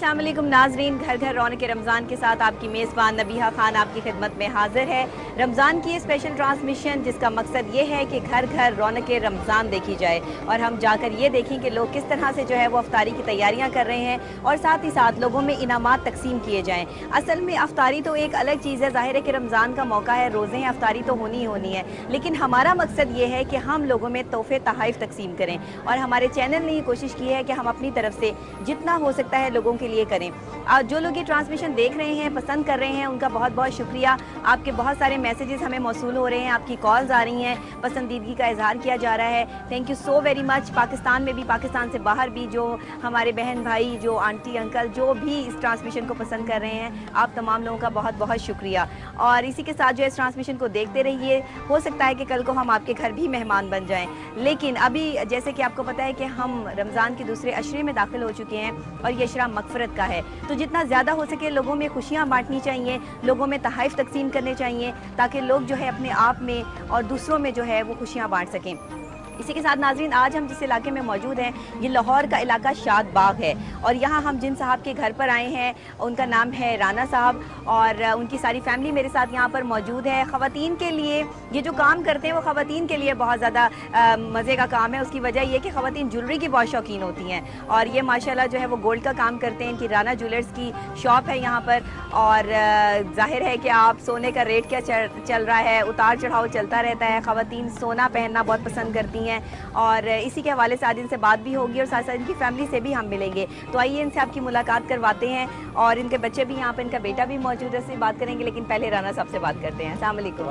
अस्सलाम वालेकुम नाजरीन, घर घर रौनक रमज़ान के साथ आपकी मेज़बान नबीहा खान आपकी खिदमत में हाजिर है। रमज़ान की स्पेशल ट्रांसमिशन जिसका मकसद ये है कि घर घर रौनक रमज़ान देखी जाए और हम जाकर ये देखें कि लोग किस तरह से जो है वो अफ्तारी की तैयारियां कर रहे हैं और साथ ही साथ लोगों में इनामात तकसीम किए जाएँ। असल में अफ्तारी तो एक अलग चीज़ है, ज़ाहिर है कि रमज़ान का मौका है, रोज़े हैं, अफ्तारी तो होनी ही होनी है, लेकिन हमारा मकसद ये है कि हम लोगों में तोहफ़े तोहफ़ तकसीम करें और हमारे चैनल ने ये कोशिश की है कि हम अपनी तरफ से जितना हो सकता है लोगों के लिए करें। जो लोग ये ट्रांसमिशन देख रहे हैं, पसंद कर रहे हैं, उनका बहुत बहुत शुक्रिया। आपके बहुत सारे मैसेजेस हमें मौसूल हो रहे हैं, आपकी कॉल्स आ रही हैं, पसंदीदगी का इजहार किया जा रहा है। Thank you so very much. Pakistan में भी, पाकिस्तान से बाहर भी जो हमारे बहन भाई, जो आंटी अंकल जो भी इस ट्रांसमिशन को पसंद कर रहे हैं, आप तमाम लोगों का बहुत बहुत शुक्रिया। और इसी के साथ जो इस ट्रांसमिशन को देखते रहिए, हो सकता है कि कल को हम आपके घर भी मेहमान बन जाएँ। लेकिन अभी जैसे कि आपको पता है कि हम रमज़ान के दूसरे अशरे में दाखिल हो चुके हैं और ये अशरा मगफरत का है, तो जितना ज़्यादा हो सके लोगों में खुशियाँ बांटनी चाहिए, लोगों में तोहफ़ तकसीम करने चाहिए ताकि लोग जो है अपने आप में और दूसरों में जो है वो खुशियाँ बांट सकें। इसी के साथ नाजरीन, आज हम जिस इलाके में मौजूद हैं ये लाहौर का इलाका शाद बाग है और यहाँ हम जिन साहब के घर पर आए हैं उनका नाम है राना साहब और उनकी सारी फैमिली मेरे साथ यहाँ पर मौजूद है। ख़वातीन के लिए ये जो काम करते हैं वो ख़वातीन के लिए बहुत ज़्यादा मज़े का काम है। उसकी वजह ये कि ख़वातीन ज्वेलरी की बहुत शौकीन होती हैं और ये माशाल्लाह जो है वो गोल्ड का काम करते हैं। इनकी राना ज्वेलर्स की शॉप है यहाँ पर और जाहिर है कि आप सोने का रेट क्या चल रहा है, उतार चढ़ाव चलता रहता है। ख़वातीन सोना पहनना बहुत पसंद करती हैं और इसी के हवाले से आज इनसे बात भी होगी और साथ साथ इनकी फैमिली से भी हम मिलेंगे। तो आइए इनसे आपकी मुलाकात करवाते हैं और इनके बच्चे भी यहाँ पर, इनका बेटा भी मौजूद है, उससे बात करेंगे। लेकिन पहले राना साहब से बात करते हैं। अस्सलाम वालेकुम।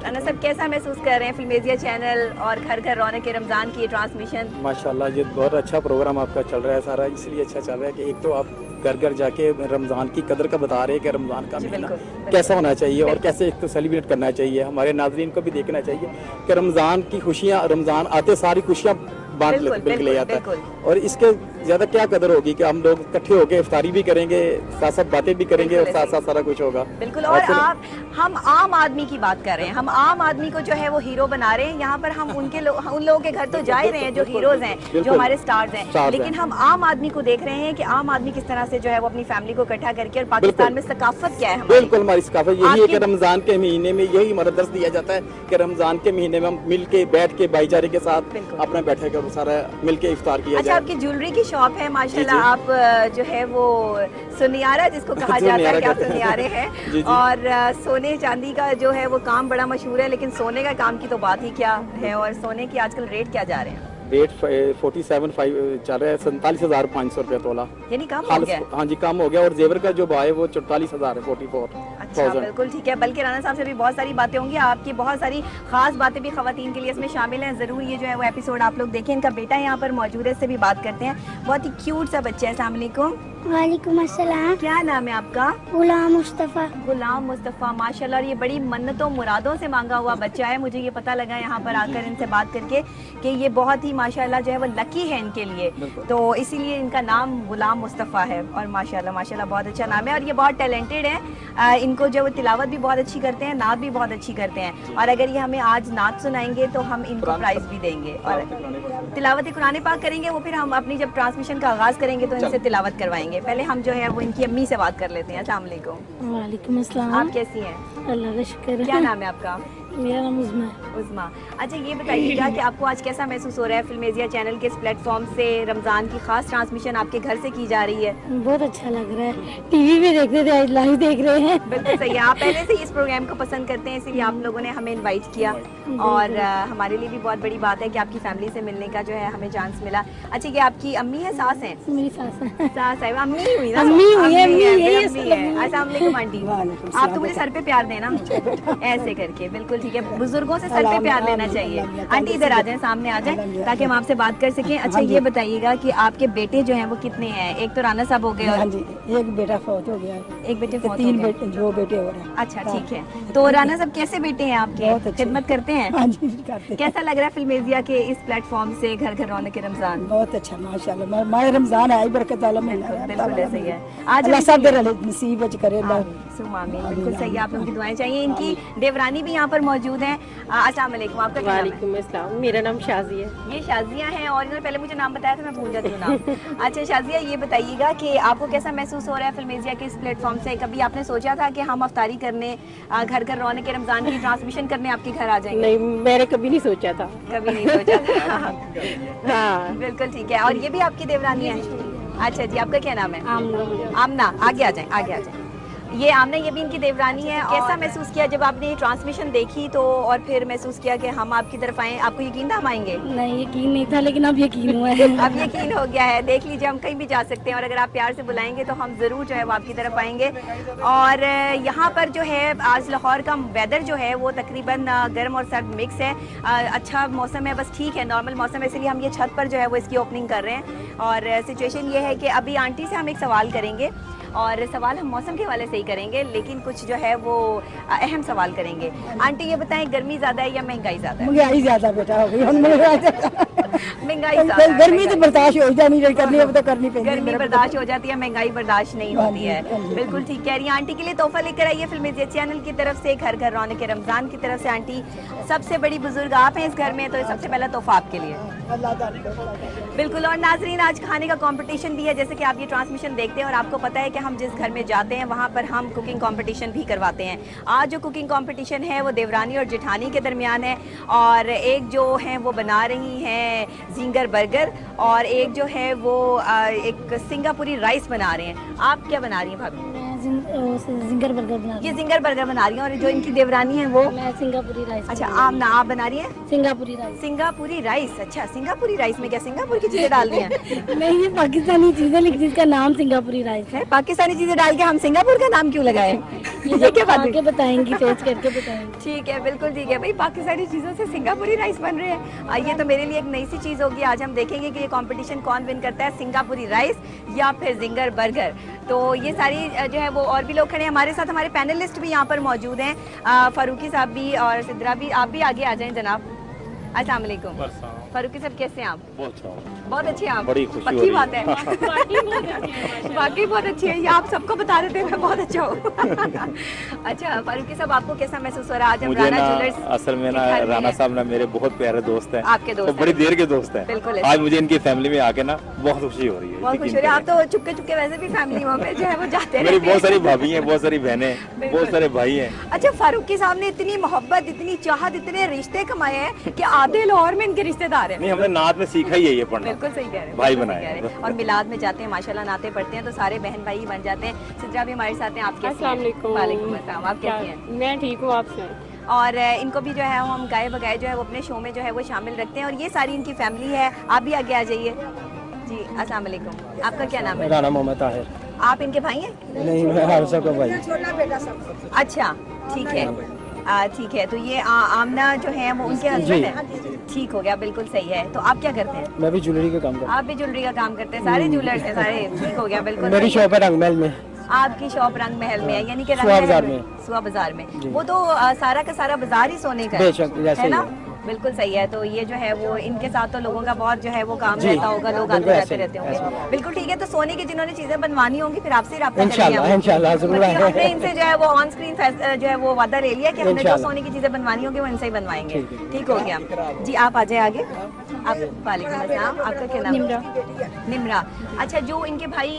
राना साहब, कैसा महसूस कर रहे हैं फिल्मेजिया चैनल और घर घर रौनक रमज़ान की ट्रांसमिशन? माशाल्लाह, ये बहुत अच्छा प्रोग्राम आपका चल रहा है सारा, इसलिए अच्छा चल रहा है कि एक तो आप घर घर जाके रमज़ान की कदर का बता रहे हैं कि रमज़ान का महीना कैसा होना चाहिए और कैसे एक तो सेलिब्रेट करना चाहिए। हमारे नाज़रीन को भी देखना चाहिए कि रमज़ान की खुशियाँ, रमज़ान आते सारी खुशियाँ बांट लेते ले जाता है और इसके ज़्यादा क्या कदर होगी कि हम लोग इकट्ठे होकर इफ्तारी भी करेंगे, साथ साथ बातें भी करेंगे और साथ साथ सारा कुछ होगा। बिल्कुल। और हम आम आदमी की बात कर रहे हैं, हम आम आदमी को जो है वो हीरो बना रहे हैं। यहाँ पर हम उन लोगों के घर तो जा ही रहे हैं जो हीरोज हैं, जो हमारे स्टार्स हैं, लेकिन हम आम आदमी को देख रहे हैं कि आम आदमी किस तरह से जो है वो अपनी फैमिली को इकट्ठा करके, और पाकिस्तान में सकाफत क्या है। बिल्कुल, हमारी सकाफत यही है कि रमज़ान के महीने में यही हमारा दर्स दिया जाता है कि रमज़ान के महीने में हम मिल के बैठ के भाईचारे के साथ अपना बैठे कर सारा मिल के इफ्तार किया जाए। अच्छा, आपकी ज्वेलरी की शॉप है माशाल्लाह, आप जो है वो सुनियारा जिसको कहा जाता है कि आप सुनियारे हैं और सोने चांदी का जो है वो काम बड़ा मशहूर है, लेकिन सोने का काम की तो बात ही क्या है। और सोने की आजकल रेट क्या जा रहे हैं? रेट 47,500 चल रहा है, 47,500 रुपये तोला, यानी कम हो गया। हाँ जी, कम हो गया। और जेवर का जो भाव है वो 44,000 है, 44,000। अच्छा, बिल्कुल ठीक है। बल्कि राना साहब से भी बहुत सारी बातें होंगी, आपकी बहुत सारी खास बातें भी खवातीन के लिए इसमें शामिल हैं। जरूर ये जो है वो एपिसोड आप लोग देखें। इनका बेटा यहाँ पर मौजूद है, इससे भी बात करते हैं। बहुत ही क्यूट सा बच्चा है। अस्सलाम वालेकुम। वालेकुम अस्सलाम। क्या नाम है आपका? गुलाम मुस्तफ़ा। गुलाम मुस्तफ़ा, माशाल्लाह। ये बड़ी मन्नतों मुरादों से मांगा हुआ बच्चा है। मुझे ये पता लगा यहाँ पर आकर इनसे बात करके कि ये बहुत ही माशाल्लाह जो है वो लकी है इनके लिए, तो इसीलिए इनका नाम गुलाम मुस्तफ़ा है। और माशाल्लाह माशाल्लाह बहुत अच्छा नाम है और ये बहुत टैलेंटेड है। इनको जो तिलावत भी बहुत अच्छी करते हैं, नात भी बहुत अच्छी करते हैं। और अगर ये हमें आज नात सुनाएंगे तो हम इनको प्राइज़ भी देंगे और तिलावत कुरान पाक करेंगे। वो फिर हम अपनी जब ट्रांसमिशन का आगाज़ करेंगे तो इनसे तिलावत करवाएंगे। पहले हम जो है वो इनकी अम्मी से बात कर लेते हैं। अस्सलाम वालेकुम। वालेकुम अस्सलाम। आप कैसी हैं? अल्लाह का शुक्र है। क्या नाम है आपका? मेरा नाम उज़्मा। उज़्मा। अच्छा, ये बताइएगा कि आपको आज कैसा महसूस हो रहा है फिल्मेजिया चैनल के इस प्लेटफॉर्म से रमज़ान की खास ट्रांसमिशन आपके घर से की जा रही है? बहुत अच्छा लग रहा है। टीवी में देख रहे थे, आज लाइव देख रहे हैं। बिल्कुल सही है। आप पहले से इस प्रोग्राम को पसंद करते हैं, इसीलिए आप लोगों ने हमें इनवाइट किया और हमारे लिए भी बहुत बड़ी बात है कि आपकी फैमिली से मिलने का जो है हमें चांस मिला। अच्छा, ये आपकी अम्मी है, सास है? मेरी सास है। सास है, अम्मी हुई ना? अम्मी हुई है। अस्सलाम वालेकुम आंटी। आप तो मुझे सर पे प्यार देना ऐसे करके। बिल्कुल ठीक है, बुजुर्गों से सर पे प्यार लेना चाहिए। आंटी इधर आ जाएं, सामने आ जाएं ताकि हम आपसे बात कर सकें। अच्छा, ये बताइएगा कि आपके बेटे जो हैं वो कितने हैं? एक तो राना साहब हो गए और एक बेटा फौत हो गया, एक बेटे फौत हो तीन गए। बेटे, दो बेटे हो रहे हैं। अच्छा ठीक है। तो राना साहब कैसे बेटे हैं आपके? खिदमत करते हैं? हाँ जी, करते हैं। कैसा लग रहा है फिल्मेजिया के इस प्लेटफॉर्म से घर घर रौनक रमजान? बहुत अच्छा माशाल्लाह। माह रमजान है, बरकत वाला महीना है। बिल्कुल ऐसे ही है। आज अल्लाह सब नसीब करे। बिल्कुल सही है, आप लोगों की दुआएं चाहिए। इनकी देवरानी भी यहाँ पर मौजूद हैं। अस्सलाम वालेकुम, आपका क्या नाम है? वालेकुम अस्सलाम, मेरा नाम शाजिया है। ये शाजिया हैं और इन्होंने पहले मुझे नाम बताया था, मैं भूल जाती हूँ नाम। अच्छा शाजिया, ये बताइएगा कि आपको कैसा महसूस हो रहा है फिल्मेजिया के इस प्लेटफॉर्म से? कभी आपने सोचा था कि हम अफ्तारी करने, घर घर रौनक के रमज़ान की ट्रांसमिशन करने आपके घर आ जाएंगे? नहीं, मैंने कभी नहीं सोचा था। कभी नहीं सोचा था। हाँ, बिल्कुल ठीक है। और ये भी आपकी देवरानी है? अच्छा जी, आपका क्या नाम है? आमना। आमना, आगे आ जाए, आगे आ जाए। ये आमना, ये भी इनकी देवरानी है। कैसा महसूस किया जब आपने ये ट्रांसमिशन देखी तो, और फिर महसूस किया कि हम आपकी तरफ आए? आपको यकीन था हम आएंगे? नहीं, यकीन नहीं था, लेकिन अब यकीन हुआ है। अब यकीन हो गया है। देख लीजिए, हम कहीं भी जा सकते हैं और अगर आप प्यार से बुलाएंगे तो हम ज़रूर जो है वो आपकी तरफ आएंगे। और यहाँ पर जो है आज लाहौर का वेदर जो है वो तकरीबन गर्म और सर्द मिक्स है। अच्छा मौसम है, बस ठीक है, नॉर्मल मौसम है, इसलिए हम ये छत पर जो है वो इसकी ओपनिंग कर रहे हैं। और सिचुएशन ये है कि अभी आंटी से हम एक सवाल करेंगे और सवाल हम मौसम के हवाले से ही करेंगे, लेकिन कुछ जो है वो अहम सवाल करेंगे। आंटी ये बताएं, गर्मी ज़्यादा है या महंगाई ज़्यादा है? महंगाई ज्यादा बेटा हो गई, महंगाई ज़्यादा है। गर्मी तो बर्दाश्त हो जानी चाहिए, करनी है तो करनी पड़ेगी। गर्मी बर्दाश्त हो जाती है, महंगाई बर्दाश्त नहीं होती है। बिल्कुल ठीक कह रही है। आंटी के लिए तोहफा लेकर आइए फिल्मेजिया चैनल की तरफ से, घर घर रौनक के रमज़ान की तरफ से। आंटी सबसे बड़ी बुजुर्ग आप हैं इस घर में, तो सबसे पहला तोहफा आपके लिए। बिल्कुल। और नाजरीन, आज खाने का कंपटीशन भी है, जैसे कि आप ये ट्रांसमिशन देखते हैं और आपको पता है कि हम जिस घर में जाते हैं वहाँ पर हम कुकिंग कंपटीशन भी करवाते हैं। आज जो कुकिंग कंपटीशन है वो देवरानी और जेठानी के दरमियान है, और एक जो है वो बना रही हैं जिंगर बर्गर और एक जो है वो एक सिंगापुरी राइस बना रहे हैं। आप क्या बना रही हैं भाभी? जिंगर बर्गर बना रही ये जिंगर बर्गर बना रही हैं। और जो इनकी देवरानी है वो? मैं सिंगापुरी राइस। अच्छा, आमना आप बना रही हैं सिंगापुरी राइस। सिंगापुरी राइस। अच्छा, सिंगापुरी राइस में क्या सिंगापुर की चीजें डाल रही हैं? नहीं, ये पाकिस्तानी चीज़ है, लेकिन इसका नाम सिंगापुरी राइस है। पाकिस्तानी चीजें डाल के हम सिंगापुर का नाम क्यों लगाए? ये क्या बात है? बताएंगी, टेस्ट करके बताएंगी। ठीक है, बिल्कुल ठीक है भाई। पाकिस्तानी चीज़ों से सिंगापुरी राइस बन रहे हैं, ये तो मेरे लिए एक नई सी चीज़ होगी। आज हम देखेंगे कि ये कंपटीशन कौन विन करता है, सिंगापुरी राइस या फिर जिंगर बर्गर। तो ये सारी जो है वो और भी लोग खड़े हैं हमारे साथ। हमारे पैनलिस्ट भी यहाँ पर मौजूद हैं, फारूकी साहब भी और सिद्रा भी। आप भी आगे आ जाएं जनाब। अस्सलाम वालेकुम। फारूकी साहब कैसे हैं आप? बहुत अच्छे हैं आप। बड़ी खुशी पक्की हो रही बात है। वाकई बहुत अच्छी है, ये आप सबको बता देते हैं मैं बहुत अच्छा हूँ। अच्छा फारूकी साहब, आपको कैसा महसूस हो रहा है आज हम मुझे राना ना ज्वेलर्स? असल में ना राना साहब ना मेरे बहुत प्यारे दोस्त हैं। आपके दोस्त तो बड़ी हैं? देर के दोस्त हैं। बिल्कुल। आज मुझे इनकी फैमिली में आके ना बहुत खुशी हो रही है। बहुत खुश हो रहे हैं आप तो। चुपके चुपके वैसे भी फैमिली में जो है वो जाते हैं। मेरी बहुत सारी भाभी हैं, बहुत सारी बहनें, बहुत सारे भाई हैं। अच्छा, फारूकी साहब ने इतनी मोहब्बत, इतनी चाहत, इतने रिश्ते कमाए हैं कि आधे लाहौर में इनके रिश्तेदार हैं। नहीं, हमने नात में सीखा ही है ये पढ़ना। बिल्कुल सही कह रहे हैं, भाई बिल्कुल सही बनाए। कह रहे हैं। और मिलाद में जाते हैं माशाल्लाह, नाते पढ़ते हैं तो सारे बहन भाई बन जाते हैं। सिद्रा भी हमारे साथ हैं। आप कैसे हैं? अस्सलाम वालेकुम। वालेकुम अस्सलाम। आप कैसी हैं? मैं ठीक हूँ, आपसे? और इनको भी जो है हम गाए बगाए जो है वो अपने शो में जो है वो शामिल रखते हैं, और ये सारी इनकी फैमिली है। आप भी आगे आ जाइए जी। अस्सलाम वालेकुम। आपका क्या नाम है? राना मोहम्मद ताहिर। आप इनके भाई हैं? नहीं, मैं हारसा का भाई। अच्छा, ठीक है। ठीक है। तो ये आमना जो है वो उनके हस्बैंड है? ठीक हो गया, बिल्कुल सही है। तो आप क्या करते हैं? मैं भी ज्वेलरी का काम करता आप भी ज्वेलरी का काम करते हैं? सारे ज्वेलर्स हैं सारे। ठीक हो गया, बिल्कुल। हूँ। मेरी शॉप है रंगमहल में। आपकी शॉप रंग महल में है, यानी कि सुहा बाजार में। सुहा बाजार में। वो तो सारा का सारा बाजार ही सोने का बेशक, जैसे है ना? ही बिल्कुल सही है। तो ये जो है वो इनके साथ तो लोगों का बहुत जो है वो काम जी, रहता होगा, लोग आते बिल्कुल जाते ऐसे ही, रहते होंगे। ऐसे बिल्कुल ठीक है। तो सोने की जिन्होंने चीजें बनवानी होंगी फिर आपसे ही राब्ता इंशाल्लाह, करेंगे हम। इंशाल्लाह जरूर बल्कि आएंगे। हमने इनसे जो है वो ऑन स्क्रीन जो है वो वादा ले लिया कि हमने जो इंशाल्लाह। सोने की चीजें बनवानी होंगी वो इनसे ही बनवाएंगे। ठीक है। ठीक हो गया जी। आप आ जाए आगे। आप वालेकुम अस्सलाम। आपका क्या नाम? निम्रा। निम्रा। अच्छा, जो इनके भाई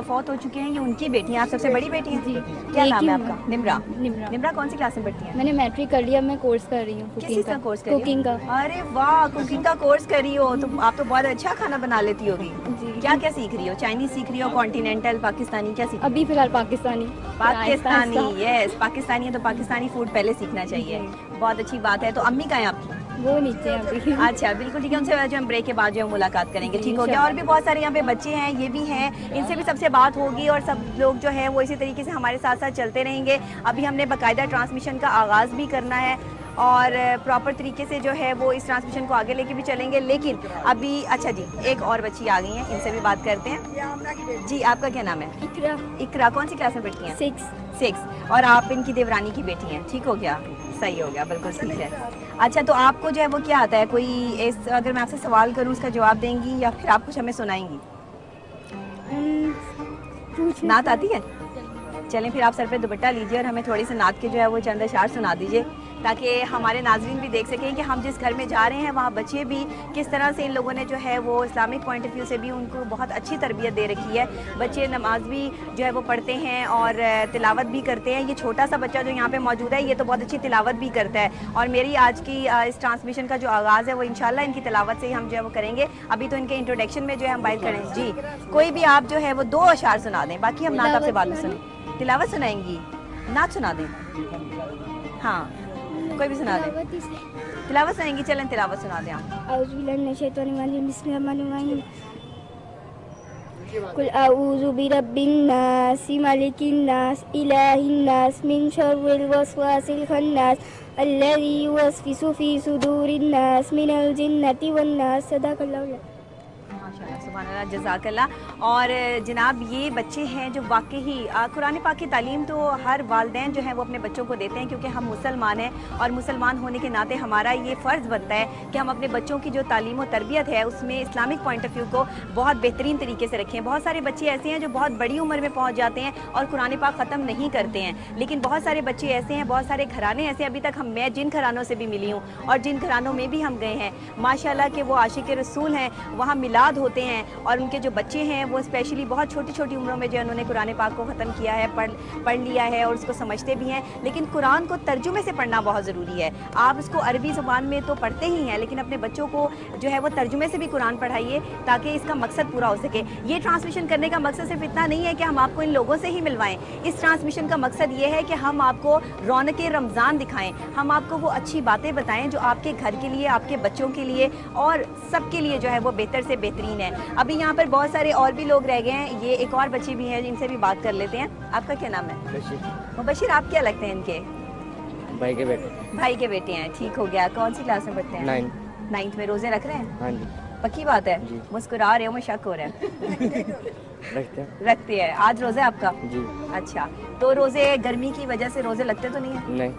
फौत हो चुके हैं ये उनकी बेटी हैं, आप सबसे बड़ी बेटी हैं? जी। क्या एक नाम ही है हूँ आपका? निम्रा। निम्रा। निम्रा कौन सी क्लास में पढ़ती हैं? मैंने मैट्रिक कर लिया, मैं कोर्स कर रही हूँ किस कुकिंग चीज़ का का। कोर्स कर रही हो? कुकिंग का। अरे वाह, कुकिंग का कोर्स कर रही हो तो आप तो बहुत अच्छा खाना बना लेती होगी। जी। क्या क्या सीख रही हो? चाइनीज सीख रही हो, कॉन्टिनेंटल, पाकिस्तानी, क्या सीख? अभी फिलहाल पाकिस्तानी। पाकिस्तानी। यस, पाकिस्तानी है तो पाकिस्तानी फूड पहले सीखना चाहिए। बहुत अच्छी बात है। तो अम्मी कहाँ है आपकी? वो नीचे हैं अभी। अच्छा, बिल्कुल ठीक है। उनसे जो हम ब्रेक के बाद जो है मुलाकात करेंगे। ठीक हो गया। और भी बहुत सारे यहाँ पे बच्चे हैं, ये भी हैं, इनसे भी सबसे बात होगी और सब लोग जो है वो इसी तरीके से हमारे साथ साथ चलते रहेंगे। अभी हमने बाकायदा ट्रांसमिशन का आगाज़ भी करना है और प्रॉपर तरीके से जो है वो इस ट्रांसमिशन को आगे लेके भी चलेंगे। लेकिन अभी अच्छा जी, एक और बच्ची आ गई हैं, इनसे भी बात करते हैं जी। आपका क्या नाम है? इकरा। इकरा। कौन सी क्लास में पढ़ती हैं? 6। और आप इनकी देवरानी की बेटी हैं। ठीक हो गया, सही हो गया, बिल्कुल ठीक है। अच्छा, तो आपको जो है वो क्या आता है? कोई अगर मैं आपसे सवाल करूँ उसका जवाब देंगी या फिर आप कुछ हमें सुनाएंगी? नात आती है? चलें फिर आप सर पे दुपट्टा लीजिए और हमें थोड़ी सी नात के जो है वो चंद अशार सुना दीजिए ताकि हमारे नाजरीन भी देख सकें कि हम जिस घर में जा रहे हैं वहाँ बच्चे भी किस तरह से इन लोगों ने जो है वो इस्लामिक पॉइंट ऑफ व्यू से भी उनको बहुत अच्छी तरबियत दे रखी है। बच्चे नमाज भी जो है वो पढ़ते हैं और तिलावत भी करते हैं। ये छोटा सा बच्चा जो यहाँ पे मौजूद है ये तो बहुत अच्छी तिलावत भी करता है और मेरी आज की इस ट्रांसमिशन का जो आगाज़ है वो इंशाल्लाह इनकी तिलावत से ही हम जो है वो करेंगे। अभी तो इनके इंट्रोडक्शन में जो है हम बात करें। जी, कोई भी आप जो है वो 2 अशार सुना दें, बाकी हम नात आपसे बाद में सुनें। तिलावत सुनाएंगी, नात सुना दें। हाँ, कोई भी सुना दें। तिलावत सुनाएंगी, चलें तिलावत सुना दें आप। कुल आऊज़ु बिरब्बिन नास मलिकिन नास इलाहिन नास मिन शर्रिल वसवासिल खन्नास अल्लज़ी युवस्विसु फी सुदूरिन नास मिनल जिन्नति वन नास। सदाकल्लाहु। माशाअल्लाह, सुभान अल्लाह, जज़ाकल्लाह। और जनाब ये बच्चे हैं जो वाकई कुरान पाक की तालीम तो हर वालिदैन जो हैं वो अपने बच्चों को देते हैं, क्योंकि हम मुसलमान हैं और मुसलमान होने के नाते हमारा ये फ़र्ज़ बनता है कि हम अपने बच्चों की जो तालीम और तरबियत है उसमें इस्लामिक पॉइंट ऑफ व्यू को बहुत बेहतरीन तरीके से रखें। बहुत सारे बच्चे ऐसे हैं जो बहुत बड़ी उम्र में पहुँच जाते हैं और कुरान पाक ख़त्म नहीं करते हैं, लेकिन बहुत सारे बच्चे ऐसे हैं, बहुत सारे घराने ऐसे अभी तक मैं जिन घरानों से भी मिली हूँ और जिन घरानों में भी हम गए हैं माशाल्लाह के वो आशिक रसूल हैं, वहाँ मिलाद होते हैं और उनके जो बच्चे हैं वो स्पेशली बहुत छोटी छोटी उम्रों में जो उन्होंने कुरान पाक को ख़त्म किया है, पढ़ लिया है और उसको समझते भी हैं। लेकिन कुरान को तर्जुमे से पढ़ना बहुत ज़रूरी है। आप उसको अरबी ज़ुबान में तो पढ़ते ही हैं, लेकिन अपने बच्चों को जो है वो तर्जुमे से भी कुरान पढ़ाइए ताकि इसका मकसद पूरा हो सके। ये ट्रांसमिशन करने का मकसद सिर्फ इतना नहीं है कि हम आपको इन लोगों से ही मिलवाएं। इस ट्रांसमिशन का मकसद ये है कि हम आपको रौनक रमज़ान दिखाएं, हम आपको वो अच्छी बातें बताएं जो आपके घर के लिए, आपके बच्चों के लिए और सबके लिए जो है वो बेहतर से बेहतरीन है। अभी यहाँ पर बहुत सारे और भी लोग रह गए हैं, ये एक और बच्चे भी हैं जिनसे भी बात कर लेते हैं। आपका क्या नाम है? बशीर। बशीर, आप क्या लगते हैं इनके? भाई के बेटे। भाई के बेटे हैं, ठीक हो गया। कौन सी क्लास में पढ़ते हैं? 9th में। रोजे रख रहे हैं? हाँ जी। पक्की बात है? मुस्कुरा रहे हो, मैं शक हो रहा है। रखते हैं। आज रोजा आपका? जी। अच्छा, तो रोजे गर्मी की वजह से रोजे लगते तो नहीं है? नहीं।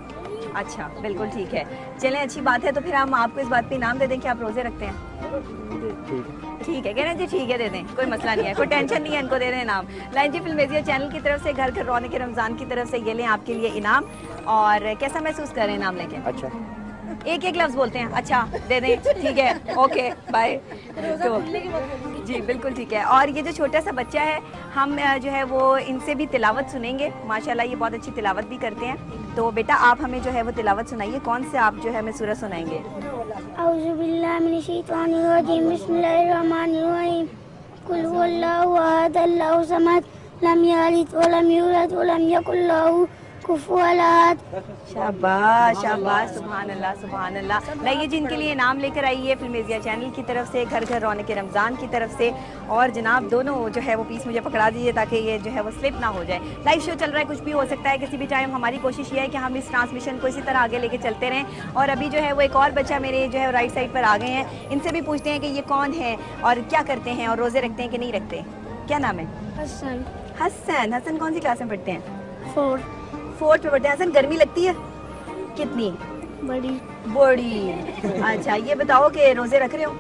अच्छा, बिल्कुल ठीक है। चलें, अच्छी बात है। तो फिर हम आपको इस बात पे इनाम दे दें कि आप रोजे रखते हैं? ठीक है, कह रहे हैं जी, ठीक है, दे दें, कोई मसला नहीं है, कोई टेंशन नहीं है, इनको दे दें इनाम। लाइन जी फिल्मेजिया चैनल की तरफ से, घर घर रौनक रमज़ान की तरफ से ये लें आपके लिए इनाम। और कैसा महसूस कर रहे हैं इनाम लेके? अच्छा। एक एक लफ्ज़ बोलते हैं, अच्छा दे दें, ठीक है, ओके बाय। तो जी बिल्कुल ठीक है। और ये जो छोटा सा बच्चा है, हम जो है वो इनसे भी तिलावत सुनेंगे। माशाल्लाह ये बहुत अच्छी तिलावत भी करते हैं। तो बेटा आप हमें जो है वो तिलावत सुनाइए। कौन से आप जो है हमें सूरह सुनाएंगे? औज़ु बिल्लाहि मिनश शैतानिर रजीम, बिस्मिल्लाहिर रहमानिर रहीम, कुल हुवल्लाहु अहद, अल्लाहु समद, लम यलिद व लम यूलद व लम यकुल लहू कुफुवन अहद। शाबाश शाबाश, सुभान अल्लाह सुभान अल्लाह। लाइए जिनके लिए इनाम लेकर आई है फिल्मेजिया चैनल की तरफ से, घर घर रौनक रमज़ान की तरफ से। और जनाब दोनों जो है वो पीस मुझे पकड़ा दीजिए ताकि ये जो है वो स्लिप ना हो जाए। लाइव शो चल रहा है, कुछ भी हो सकता है किसी भी टाइम। हमारी कोशिश ये है कि हम इस ट्रांसमिशन को इसी तरह आगे लेके चलते रहें। और अभी जो है वो एक और बच्चा मेरे जो है राइट साइड पर आ गए हैं, इनसे भी पूछते हैं कि ये कौन है और क्या करते हैं और रोज़े रखते हैं कि नहीं रखते। क्या नाम है? हसन। हसन। हसन कौन सी क्लास में पढ़ते हैं? 4th में पढ़ते हैं। हसन गर्मी लगती है कितनी? बड़ी। अच्छा, ये बताओ कि रोजे रख रहे हो?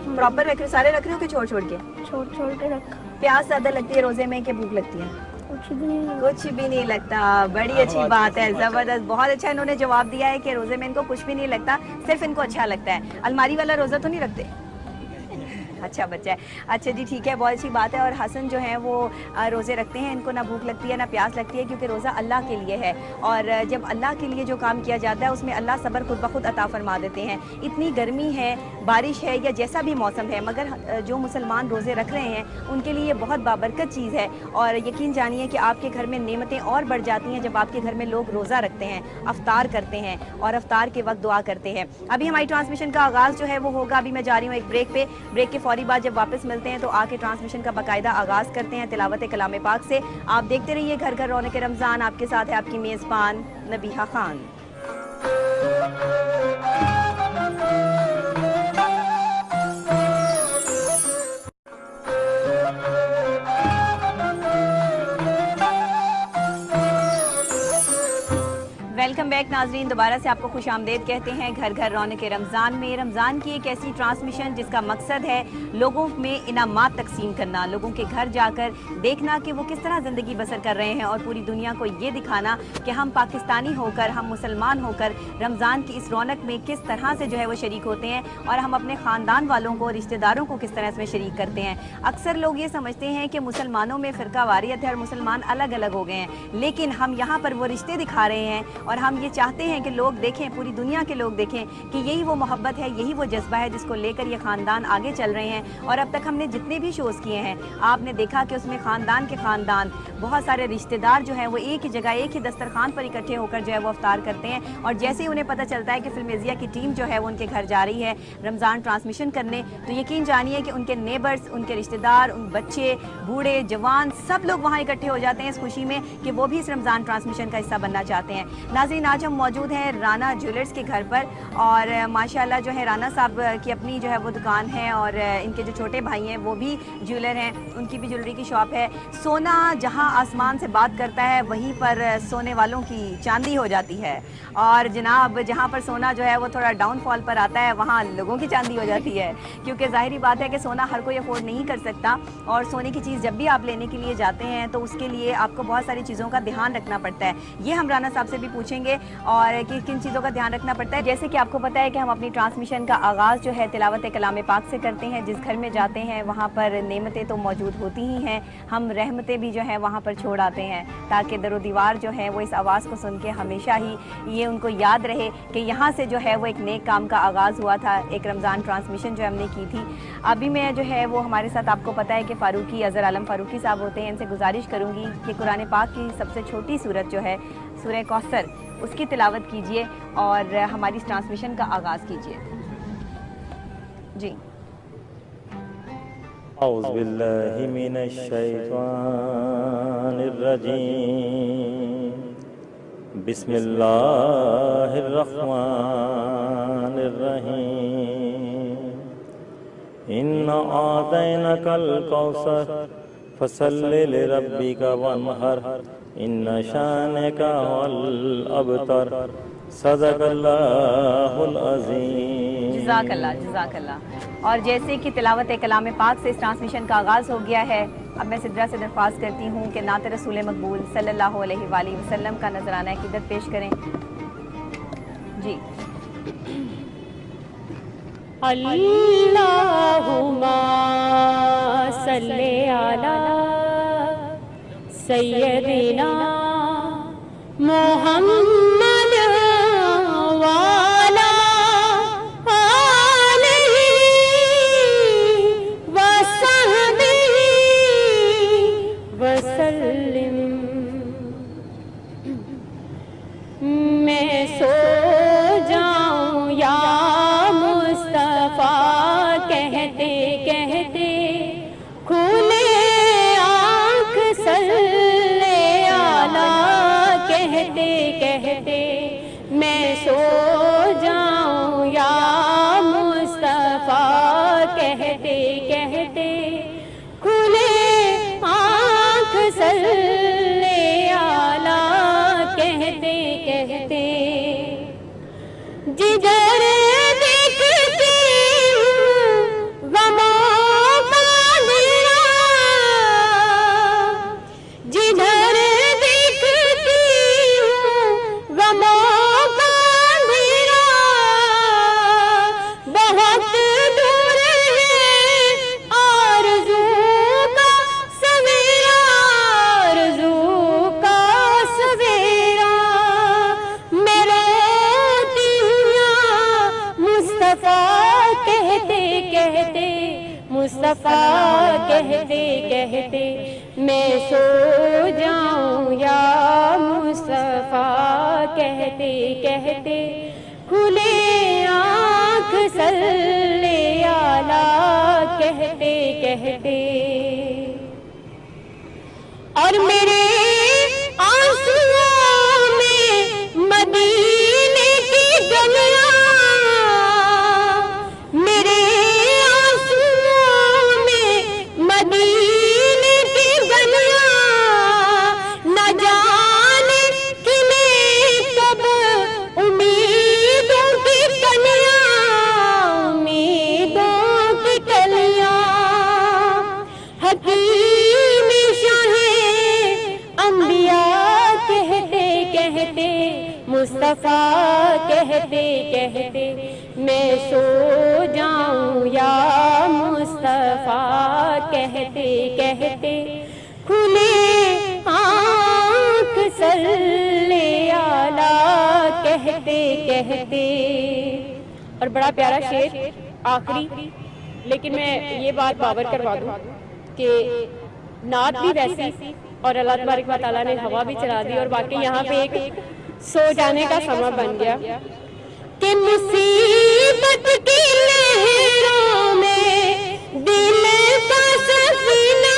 प्रॉपर रख रहे हो, सारे रख रहे हो कि छोड़ छोड़ के? छोड़ के रखा। प्यास ज्यादा लगती है रोजे में कि भूख लगती है? कुछ भी नहीं लगता। बड़ी अच्छी बात है, जबरदस्त, बहुत अच्छा इन्होंने जवाब दिया है कि रोजे में इनको कुछ भी नहीं लगता, सिर्फ इनको अच्छा लगता है। अलमारी वाला रोजा तो नहीं रखते? अच्छा बच्चा है। अच्छा जी ठीक है, बहुत अच्छी बात है। और हसन जो है वो रोज़े रखते हैं, इनको ना भूख लगती है ना प्यास लगती है, क्योंकि रोज़ा अल्लाह के लिए है। और जब अल्लाह के लिए जो काम किया जाता है उसमें अल्लाह सब्र खुद ब खुद अता फरमा देते हैं। इतनी गर्मी है, बारिश है या जैसा भी मौसम है, मगर जो मुसलमान रोज़े रख रहे हैं उनके लिए बहुत बाबरकत चीज़ है। और यकीन जानिए कि आपके घर में नेमतें और बढ़ जाती हैं जब आपके घर में लोग रोज़ा रखते हैं, अफ्तार करते हैं और अफ्तार के वक्त दुआ करते हैं। अभी हमारी ट्रांसमिशन का आगाज़ जो है वो होगा। अभी मैं जा रही हूँ एक ब्रेक पे। ब्रेक के फौरी बाद जब वापस मिलते हैं तो आके ट्रांसमिशन का बाकायदा आगाज़ करते हैं तिलावत कलाम पाक से। आप देखते रहिए घर घर रौनक रमज़ान। आपके साथ है आपकी मेज़बान Nabiha Khan. Welcome back back नाजरीन, दोबारा से आपको खुश आमदेद कहते हैं घर घर रौनक रमज़ान में। रमज़ान की एक ऐसी ट्रांसमिशन जिसका मकसद है लोगों में इनामात तकसीम करना, लोगों के घर जाकर देखना कि वो किस तरह ज़िंदगी बसर कर रहे हैं और पूरी दुनिया को ये दिखाना कि हम पाकिस्तानी होकर, हम मुसलमान होकर रमज़ान की इस रौनक में किस तरह से जो है वो शरीक होते हैं और हम अपने ख़ानदान वालों को, रिश्तेदारों को किस तरह इसमें शरीक करते हैं। अक्सर लोग ये समझते हैं कि मुसलमानों में फ़िरका वारियत है और मुसलमान अलग अलग हो गए हैं, लेकिन हम यहाँ पर वो रिश्ते दिखा रहे हैं और हम ये चाहते हैं कि लोग देखें, पूरी दुनिया के लोग देखें कि यही वो मोहब्बत है, यही वो जज्बा है जिसको लेकर ये ख़ानदान आगे चल रहे हैं। और अब तक हमने जितने भी शोज़ किए हैं आपने देखा कि उसमें ख़ानदान के ख़ानदान, बहुत सारे रिश्तेदार जो हैं वो एक ही जगह, एक ही दस्तरखान पर इकट्ठे होकर जो है वो अफ्तार करते हैं। और जैसे ही उन्हें पता चलता है कि फिल्मेज़िया की टीम जो है वो उनके घर जा रही है रमज़ान ट्रांसमिशन करने, तो यकीन जानिए कि उनके नेबर्स, उनके रिश्तेदार, उन बच्चे, बूढ़े, जवान, सब लोग वहाँ इकट्ठे हो जाते हैं इस खुशी में कि वो भी इस रमज़ान ट्रांसमिशन का हिस्सा बनना चाहते हैं। नाज़रीन, आज हम मौजूद हैं राना ज्वेलर्स के घर पर और माशाल्लाह जो है राना साहब की अपनी जो है वो दुकान है और इनके जो छोटे भाई हैं वो भी ज्वेलर हैं, उनकी भी ज्वेलरी की शॉप है। सोना जहां आसमान से बात करता है वहीं पर सोने वालों की चांदी हो जाती है और जनाब जहां पर सोना जो है वो थोड़ा डाउनफॉल पर आता है वहां लोगों की चांदी हो जाती है, क्योंकि ज़ाहिरी बात है कि सोना हर कोई अफोर्ड नहीं कर सकता और सोने की चीज़ जब भी आप लेने के लिए जाते हैं तो उसके लिए आपको बहुत सारी चीज़ों का ध्यान रखना पड़ता है। ये हम राना साहब से भी पूछेंगे और कि किन चीज़ों का ध्यान रखना पड़ता है। जैसे कि आपको पता है कि हम अपनी ट्रांसमिशन का आगाज़ जो है तिलावत कलाम पाक से करते हैं। जिस घर में जाते हैं वहाँ पर नेमतें तो मौजूद होती ही हैं, हम रहमतें भी जो है वहाँ पर छोड़ आते हैं ताकि दरो दीवार जो है वो इस आवाज़ को सुन के हमेशा ही ये उनको याद रहे कि यहाँ से जो है वो एक नेक काम का आगाज़ हुआ था, एक रमज़ान ट्रांसमिशन जो हमने की थी। अभी मैं जो है वो हमारे साथ आपको पता है कि फ़ारूकी, अज़हर आलम फ़ारूकी साहब होते हैं, इनसे गुजारिश करूँगी कि कुरान पाक की सबसे छोटी सूरत जो है सूरह कौसर, उसकी तिलावत कीजिए और हमारी इस ट्रांसमिशन का आगाज़ कीजिए। जी। औज़ु बिल्लाहि मिनश शैतानिर रजीम, बिस्मिल्लाहिर रहमानिर रहीम, इन्ना आतैनाकल कौसर फसल्लि लिरब्बिका वन्हर, इन्ना शानिका हुवल अबतर, सदक़ल्लाहुल अज़ीम। जज़ाकल्लाह, जज़ाकल्लाह। और जैसे कि तिलावत कलाम पाक से इस ट्रांसमिशन का आगाज़ हो गया है, अब मैं सिद्रा से दरख्वास्त करती हूँ कि नात रसूल मकबूल सल्लल्लाहु अलैहि वसल्लम का नजराना अक़ीदत पेश करें। जी। अल्लाहुम्मा सल्ले अला सय्यदिना मुहम्मद वाला आलिहि वसहबिहि वसल्लिम। मैं सो जाऊं या मुस्तफा कहते कहते, खुले आँख सल्ले आला कहते कहते, मैं सो जाऊं या मुस्तफा कहते कहते, खुले आँख सल्ले आला कहते कहते। जिधर देखती हूँ गमों का अंधेरा, जिधर देखती हूँ गमों का अंधेरा, बहुत दूर है आरज़ू का सवेरा, आरज़ू का सवेरा। मैं रोती हूँ मुस्तफ़ा कहते कहते, मुस्तफ़ा कहते कहते, मैं सो जाऊं या मुस्तफ़ा कहते कहते, खुले आँख सल्ले आला कहते कहते। और मेरे आंसुओं में मदीने की गलियां, मेरे आंसुओं में मदीने की गलियां, न जाने किन्हें कब मुस्तफ़ा कहते कहते मैं सो जाऊं या मुस्तफ़ा कहते कहते खुले आँख सल्ले आला कहते कहते। और बड़ा प्यारा शेर आखिरी, लेकिन मैं ये बात बावर करवा दूं कि नात भी वैसी और अल्लाह तबारक व तआला ने हवा भी चला दी और बाकी यहाँ पे एक सो जाने का समय बन गया कि मुसीबत की लहरों में दिल का सफीना,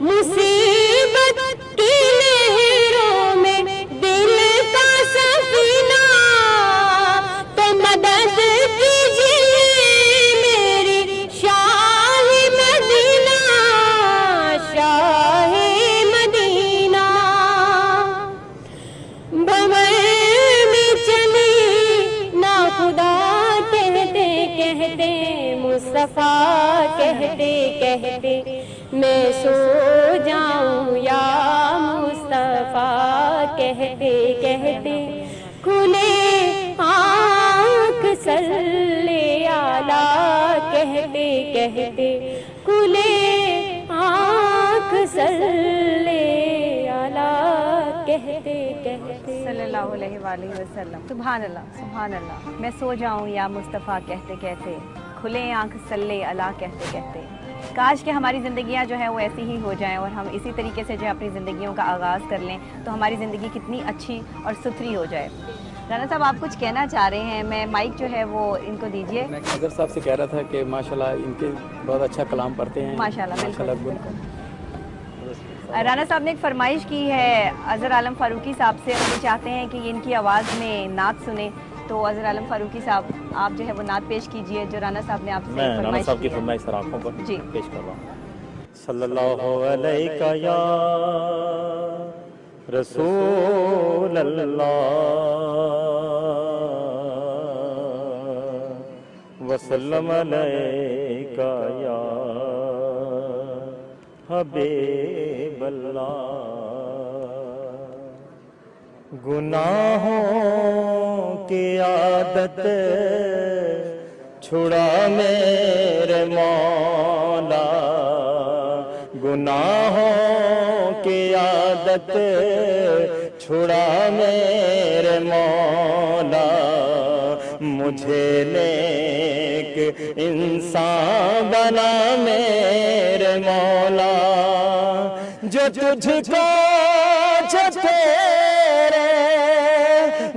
मुसीबत की लहरों में दिल का सफीना, तो मदद कीजिए मेरी शाही मदीना, शाही मदीना। भंवर में चली ना खुदा कहते कहते मुस्तफ़ा कहते कहते मैं सो जाऊं या मुस्तफ़ा कहते कहते खुले आँख सल्ले आला कहते कहते खुले आँख सल्ले आला कहते कहते। सल्लल्लाहु अलैहि वसल्लम। सुभान अल्लाह, सुभान अल्लाह। मैं सो जाऊं या मुस्तफ़ा कहते कहते खुले आँख सल्ले अला कहते कहते। काश कि हमारी ज़िंदगियाँ जो है वो ऐसी ही हो जाएं और हम इसी तरीके से जो है अपनी ज़िंदगियों का आगाज़ कर लें तो हमारी ज़िंदगी कितनी अच्छी और सुथरी हो जाए। राना साहब आप कुछ कहना चाह रहे हैं, मैं माइक जो है वो इनको दीजिए। मैं अजहर साहब से कह रहा था कि माशाल्लाह इनके बहुत अच्छा कलाम पढ़ते हैं माशाल्लाह, माशाल्लाह। राना साहब ने एक फरमाइश की है अज़हर आलम फ़ारूकी साहब से, वो चाहते हैं कि इनकी आवाज़ में नात सुने, तो अज़हर आलम फ़ारूकी साहब आप जो है वो नात पेश कीजिए जो राना साहब ने आपसे मैं राना साहब की है। फरमाइश सर आंखों पर जी पेश कर रहा हूँ। सल्लल्लाहु अलैका या रसूल अल्लाह वसल्लम अलैका या हबीब अल्लाह। गुनाहों की आदत छुड़ा मेरे मौला, गुनाहों की आदत छुड़ा मेरे मौला, मुझे नेक इंसान बना मेरे मौला, जो तुझको जो तेरे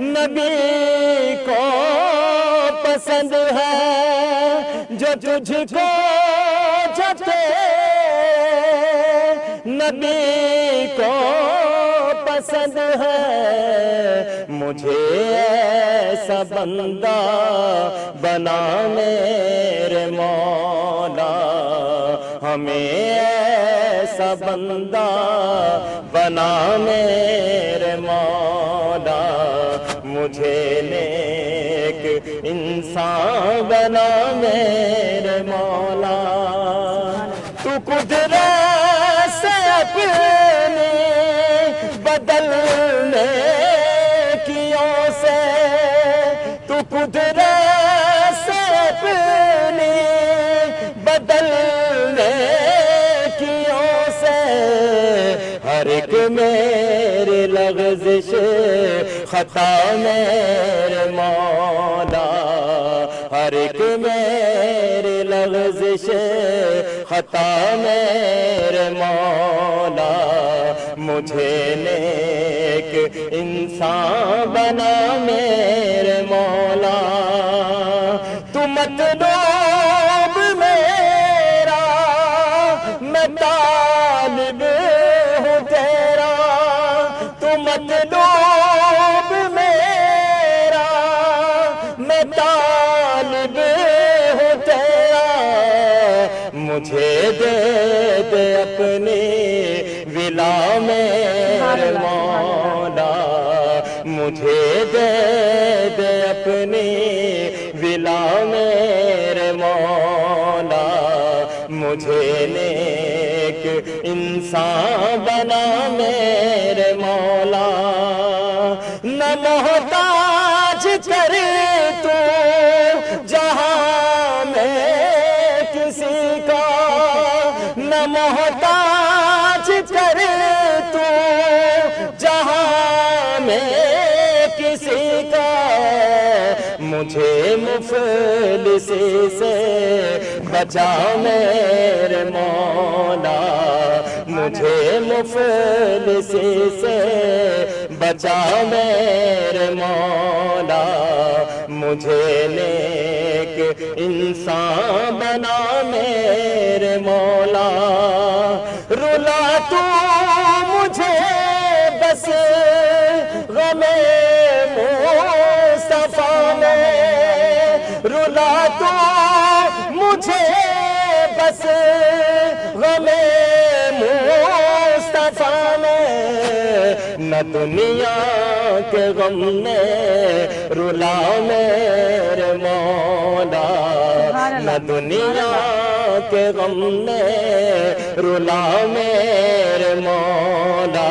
नबी को पसंद है, जो तुझको जो तेरे नबी को पसंद है, मुझे ऐसा बंदा बना मेरे मौला, हमें ऐसा बंदा बना मेरे मौला, मुझे नेक इंसान बना मेरे मौला। तू कुदरत से अपने बदलने कियों से, तू कुदरत से अपने बदलने कियों से, हर एक मेरी लग़ज़िश खता मेरे मौला, हर एक मेरी लग़ज़िश खता मेरे मौला, मुझे नेक इंसान बना मेरे मौला। तू मतलूब मेरा मैं तालिब हूँ तेरा, तू मतलूब मेरा मैं तालिब हूँ तेरा, मुझे दे दे अपनी विला मेरे मौला, मुझे दे दे अपनी विला मेरे मौला, मुझे नेक इंसान बना मेरे मौला। मोहताज कर तू जहां में किसी का, न मोहताज कर तू जहां में किसी का, मुझे मुफलिसी से बचा मेरे मौला, मुझे मुफलिसी से बचा मेरे मौला, मुझे नेक इंसान बना मेरे मौला, रुला तू मुझे बस गमे मुस्तफा में, रुला तू मुझे बस गमे मुस्तफा में, न दुनिया के गम ने रुला मेरे मौला, न दुनिया के गम ने रुला मेरे मौला,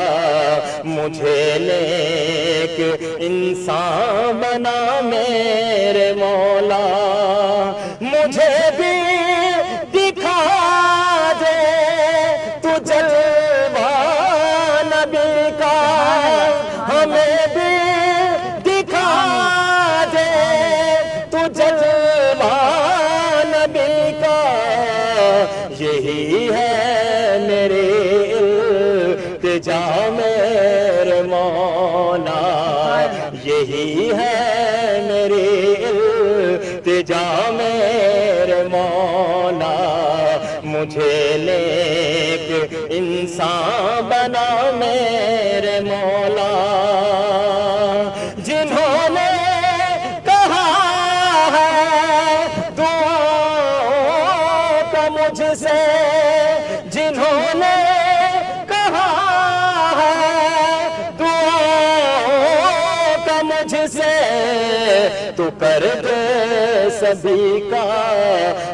मुझे नेक इंसान बना मेरे मौला, मुझे भी दिखा दे तू जलवा नबी का, हमें भी दिखा दे तू जलवा नबी का, यही है मेरे इल्तिजा मेरे मौला, यही है मेरी इल्तिजा मेरे मौला, मुझे नेक इंसान बना मेरे मौला, जिन्होंने कहा है दुआओं का मुझसे, जिन्होंने कहा है दुआओं का मुझसे, तू कर दे सभी का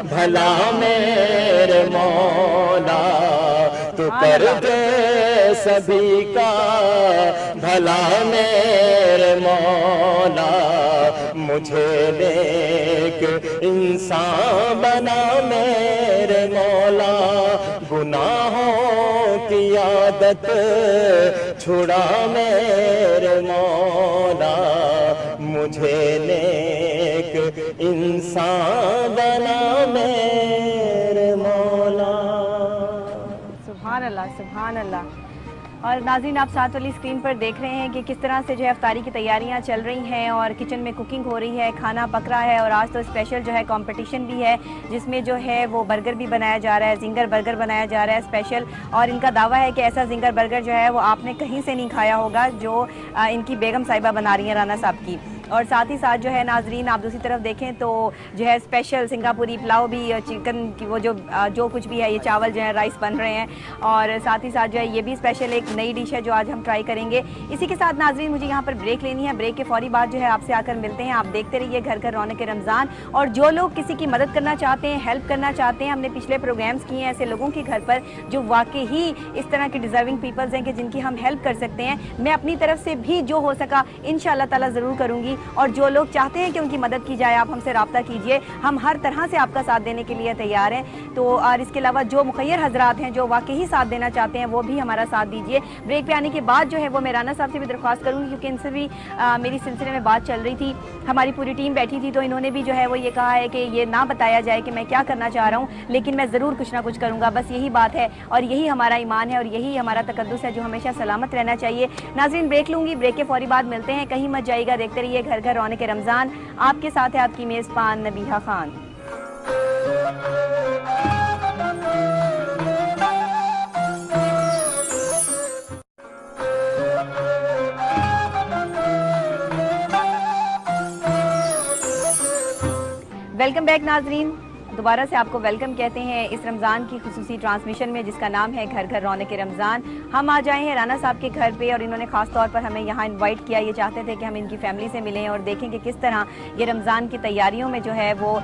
भला मेरे मौला, तू कर दे सभी का भला मेरे मौला, मुझे नेक इंसान बना मेरे मौला, गुनाहों की आदत छुड़ा मेरे मौला, मुझे नेक इंसान बना मेरे मौला। सुभान अल्लाह, सुभान अल्लाह। और नाज़रीन, आप साथ वाली स्क्रीन पर देख रहे हैं कि किस तरह से जो है इफ्तारी की तैयारियां चल रही हैं और किचन में कुकिंग हो रही है, खाना पक रहा है। और आज तो स्पेशल जो है कंपटीशन भी है जिसमें जो है वो बर्गर भी बनाया जा रहा है, जिंगर बर्गर बनाया जा रहा है स्पेशल। और इनका दावा है कि ऐसा जिंगर बर्गर जो है वो आपने कहीं से नहीं खाया होगा जो इनकी बेगम साहिबा बना रही हैं, राना साहब की। और साथ ही साथ जो है नाजरीन, आप दूसरी तरफ देखें तो जो है स्पेशल सिंगापुरी पुलाव भी, चिकन की वो जो कुछ भी है, ये चावल जो है राइस बन रहे हैं। और साथ ही साथ जो है ये भी स्पेशल एक नई डिश है जो आज हम ट्राई करेंगे। इसी के साथ नाजरीन मुझे यहाँ पर ब्रेक लेनी है, ब्रेक के फौरी बाद जो है आपसे आकर मिलते हैं। आप देखते रहिए घर घर रौनक रमज़ान। और जो लोग किसी की मदद करना चाहते हैं, हेल्प करना चाहते हैं, हमने पिछले प्रोग्राम्स किए हैं ऐसे लोगों के घर पर जो वाकई ही इस तरह के डिज़र्विंग पीपल्स हैं कि जिनकी हम हेल्प कर सकते हैं। मैं अपनी तरफ से भी जो हो सका इंशाअल्लाह ताला ज़रूर करूँगी। और जो लोग चाहते हैं कि उनकी मदद की जाए, आप हमसे रब्ता कीजिए, हम हर तरह से आपका साथ देने के लिए तैयार हैं। तो और इसके अलावा जो मुखय्यर हजरात हैं जो वाकई ही साथ देना चाहते हैं वो भी हमारा साथ दीजिए। ब्रेक पे आने के बाद जो है वो मैं राना साहब से भी दरख्वास्त करूँगी क्योंकि इनसे भी मेरी सिलसिले में बात चल रही थी, हमारी पूरी टीम बैठी थी, तो इन्होंने भी जो है वो ये कहा है कि ये ना बताया जाए कि मैं क्या करना चाह रहा हूँ, लेकिन मैं ज़रूर कुछ ना कुछ करूँगा। बस यही बात है और यही हमारा ईमान है और यही हमारा तकद्दुस है जो हमेशा सलामत रहना चाहिए। नाज़रीन ब्रेक लूँगी, ब्रेक के फौरी बाद मिलते हैं, कहीं मत जाइएगा, देखते रहिए घर घर रौनक रमज़ान। आपके साथ है आपकी मेज़बान नबीहा खान। वेलकम बैक नाजरीन। दोबारा से आपको वेलकम कहते हैं इस रमज़ान की खुसूसी ट्रांसमिशन में, जिसका नाम है घर घर रौनक रमज़ान। हम आ जाए हैं राना साहब के घर पे और इन्होंने ख़ास तौर पर हमें यहाँ इनवाइट किया। ये चाहते थे कि हम इनकी फैमिली से मिलें और देखें कि किस तरह ये रमज़ान की तैयारियों में जो है वो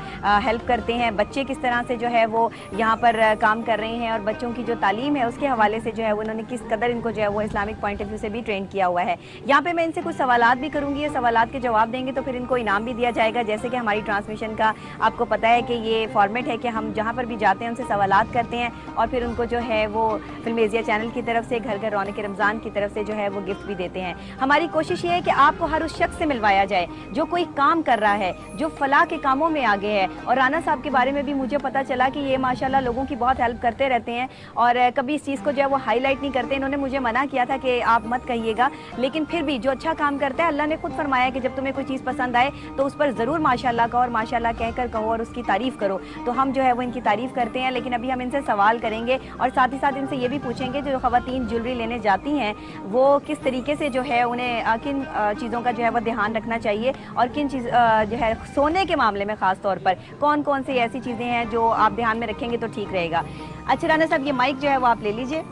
हेल्प करते हैं, बच्चे किस तरह से जो है वो यहाँ पर काम कर रहे हैं और बच्चों की जो तालीम है उसके हवाले से जो है उन्होंने किस कदर इनको जो है वो इस्लामिक पॉइंट ऑफ व्यू से भी ट्रेन किया हुआ है। यहाँ पे मैं इनसे कुछ सवालात भी करूँगी, ये सवालात के जवाब देंगे तो फिर इनको इनाम भी दिया जाएगा। जैसे कि हमारी ट्रांसमिशन का आपको पता है कि ये फॉर्मेट है कि हम जहाँ पर भी जाते हैं उनसे सवालात करते हैं और फिर उनको जो है वो फिल्म एशिया चैनल की तरफ से, घर घर रौनक रमज़ान की तरफ से जो है वो गिफ्ट भी देते हैं। हमारी कोशिश ये है कि आपको हर उस शख्स से मिलवाया जाए जो कोई काम कर रहा है, जो फलाह के कामों में आगे है। और राना साहब के बारे में भी मुझे पता चला कि ये माशाल्लाह लोगों की बहुत हेल्प करते रहते हैं और कभी इस चीज़ को जो है वो हाईलाइट नहीं करते। इन्होंने मुझे मना किया था कि आप मत कहिएगा, लेकिन फिर भी जो अच्छा काम करता है अल्लाह ने खुद फरमाया कि जब तुम्हें कोई चीज़ पसंद आए तो उस पर ज़रूर माशाल्लाह कहो और माशाल्लाह कहकर कहो और उसकी तारीफ़ करो। तो हम जो है वो इनकी तारीफ़ करते हैं, लेकिन अभी हम इनसे सवाल करेंगे और साथ ही साथ इनसे ये भी पूछेंगे जो ख़वातीन ज्वेलरी लेने जाती हैं वो किस तरीके से जो है उन्हें किन चीज़ों का जो है वो ध्यान रखना चाहिए और किन चीज़ जो है सोने के मामले में ख़ास तौर पर कौन कौन सी ऐसी चीज़ें हैं जो आप ध्यान में रखेंगे तो ठीक रहेगा। अच्छा राना साहब, ये माइक जो है वो आप ले लीजिए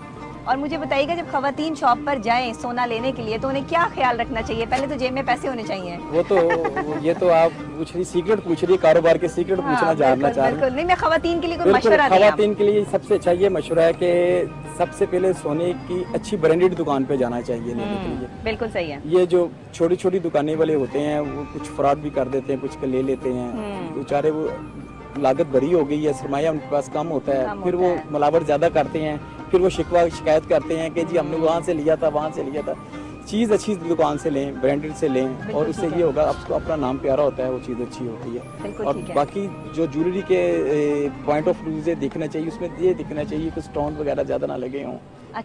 और मुझे बताइएगा जब ख़वातीन शॉप पर जाएं सोना लेने के लिए तो उन्हें क्या ख्याल रखना चाहिए? पहले तो जेब में पैसे होने चाहिए। वो तो ये तो आप पूछ रही सीक्रेट पूछ रही है, कारोबार के सीक्रेट पूछना जानना चाह रही हैं। नहीं, मैं ख़वातीन के लिए कोई मशवरा दें। ख़वातीन के लिए सबसे अच्छा ये मशवरा है कि सबसे पहले सोने की अच्छी ब्रांडेड दुकान पे जाना चाहिए लेने के लिए। बिल्कुल सही है। ये जो छोटी छोटी दुकानें वाले होते हैं वो कुछ फ्रॉड भी कर देते हैं, कुछ के ले लेते हैं, बेचारे वो लागत भरी हो गई है, सरमाया उनके पास कम होता है, फिर वो मिलावट ज्यादा करते हैं, फिर वो शिकायत करते हैं कि जी हमने वहाँ से लिया था, वहाँ से लिया था। चीज़ अच्छी दुकान से लें, ब्रांडेड से लें और उससे ये होगा आपको अपना नाम प्यारा होता है, वो चीज़ अच्छी होती है। और बाकी जो ज्वेलरी के पॉइंट ऑफ व्यू से देखना चाहिए, उसमें ये दिखना चाहिए कि स्टोन वगैरह ज़्यादा ना लगे हों,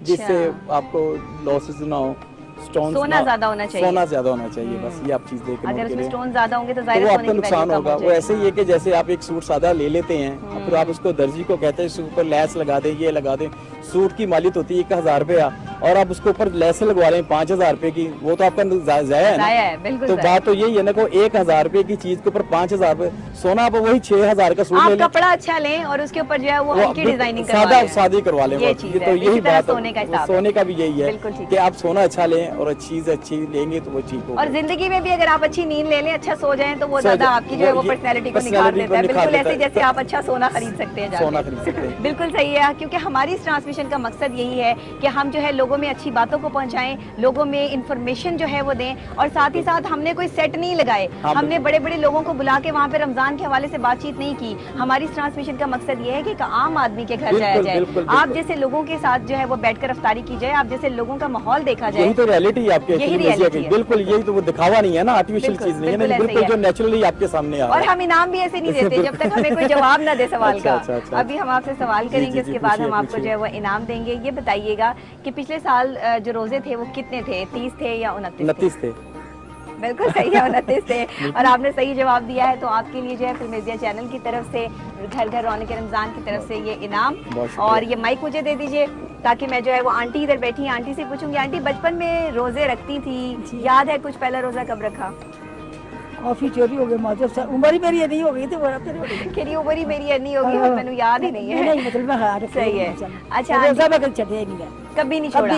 जिससे आपको लॉसेस ना हो। सोना ज्यादा होना चाहिए, सोना ज्यादा होना चाहिए, बस ये आप चीज देख रहे हैं। अगर उसमें स्टोन ज्यादा होंगे तो वो आपको नुकसान होगा। वो ऐसे ही है कि जैसे आप एक सूट सादा ले लेते हैं, फिर आप उसको दर्जी को कहते हैं सूट पर लैस लगा दें, ये लगा दें। सूट की मालियत होती है 1000 रुपया और आप उसके ऊपर लैस लगवा लें 5000 रुपए की, वो तो आपका जाया है ना। तो बात तो यही है ना, को 1000 रुपए की चीज के ऊपर 5000 रुपए सोना, आप वही 6000 का सूट ले लें, कपड़ा अच्छा लें और उसके ऊपर जो है वो हल्की डिजाइनिंग सादी करवा लें। तो यही बात है, सोने का भी यही है कि आप सोना अच्छा लें और चीज अच्छी लेंगे तो वो ठीक होगा। और जिंदगी में भी अगर आप अच्छी नींद ले लें, अच्छा सो जाएं तो वो ज्यादा आपकी जो है वो पर्सनैलिटी को निखार देता है। बिल्कुल ऐसे जैसे आप अच्छा सोना खरीद सकते हैं, सोना खरीद सकते हैं। बिल्कुल सही है, क्योंकि हमारी इस ट्रांसमिशन का मकसद यही है कि हम जो है लोगों में अच्छी बातों को पहुंचाएं, लोगों में इंफॉर्मेशन जो है वो दें। और साथ ही साथ हमने कोई सेट नहीं लगाए, हमने बड़े बड़े लोगों को बुला के वहाँ पे रमजान के हवाले से बातचीत नहीं की। हमारी इस ट्रांसमिशन का मकसद ये है कि आम आदमी के घर जाया जाए, आप जैसे लोगों के साथ जो है वो बैठकर अफ्तारी की जाए, आप जैसे लोगों का माहौल देखा जाए। यही तो रियलिटी है आपके, यही रियलिटी है। बिल्कुल यही तो वो दिखावा नहीं है ना, आर्टिफिशियल चीज नहीं है ना, बिल्कुल जो नेचुरली आपके सामने आ रहा है। और हम इनाम भी ऐसे नहीं देते जब तक हमें कोई जवाब ना दे सवाल का। अभी हम आपसे सवाल करेंगे, उसके बाद हम आपको जो है वो इनाम देंगे। ये बताइएगा कि पिछले साल जो रोजे थे वो कितने थे, 30 थे या 29 थे? बिल्कुल सही है, 29 थे और आपने सही जवाब दिया है। तो आपके लिए जो है फिल्म एशिया चैनल की तरफ से, घर घर रौनक रमजान की तरफ से ये इनाम। और ये माइक मुझे दे दीजिए ताकि मैं जो है वो आंटी इधर बैठी हैं, आंटी से पूछूंगी, आंटी बचपन में रोजे रखती थी, याद है कुछ? पहला रोजा कब रखा? काफी चोरी हो गई माँ, जब उम्र ही मेरी नहीं हो गई थी, कि उम्र ही मेरी नहीं होगी, मैंने याद ही नहीं है। मतलब सही है। अच्छा, कभी नहीं छोड़ा,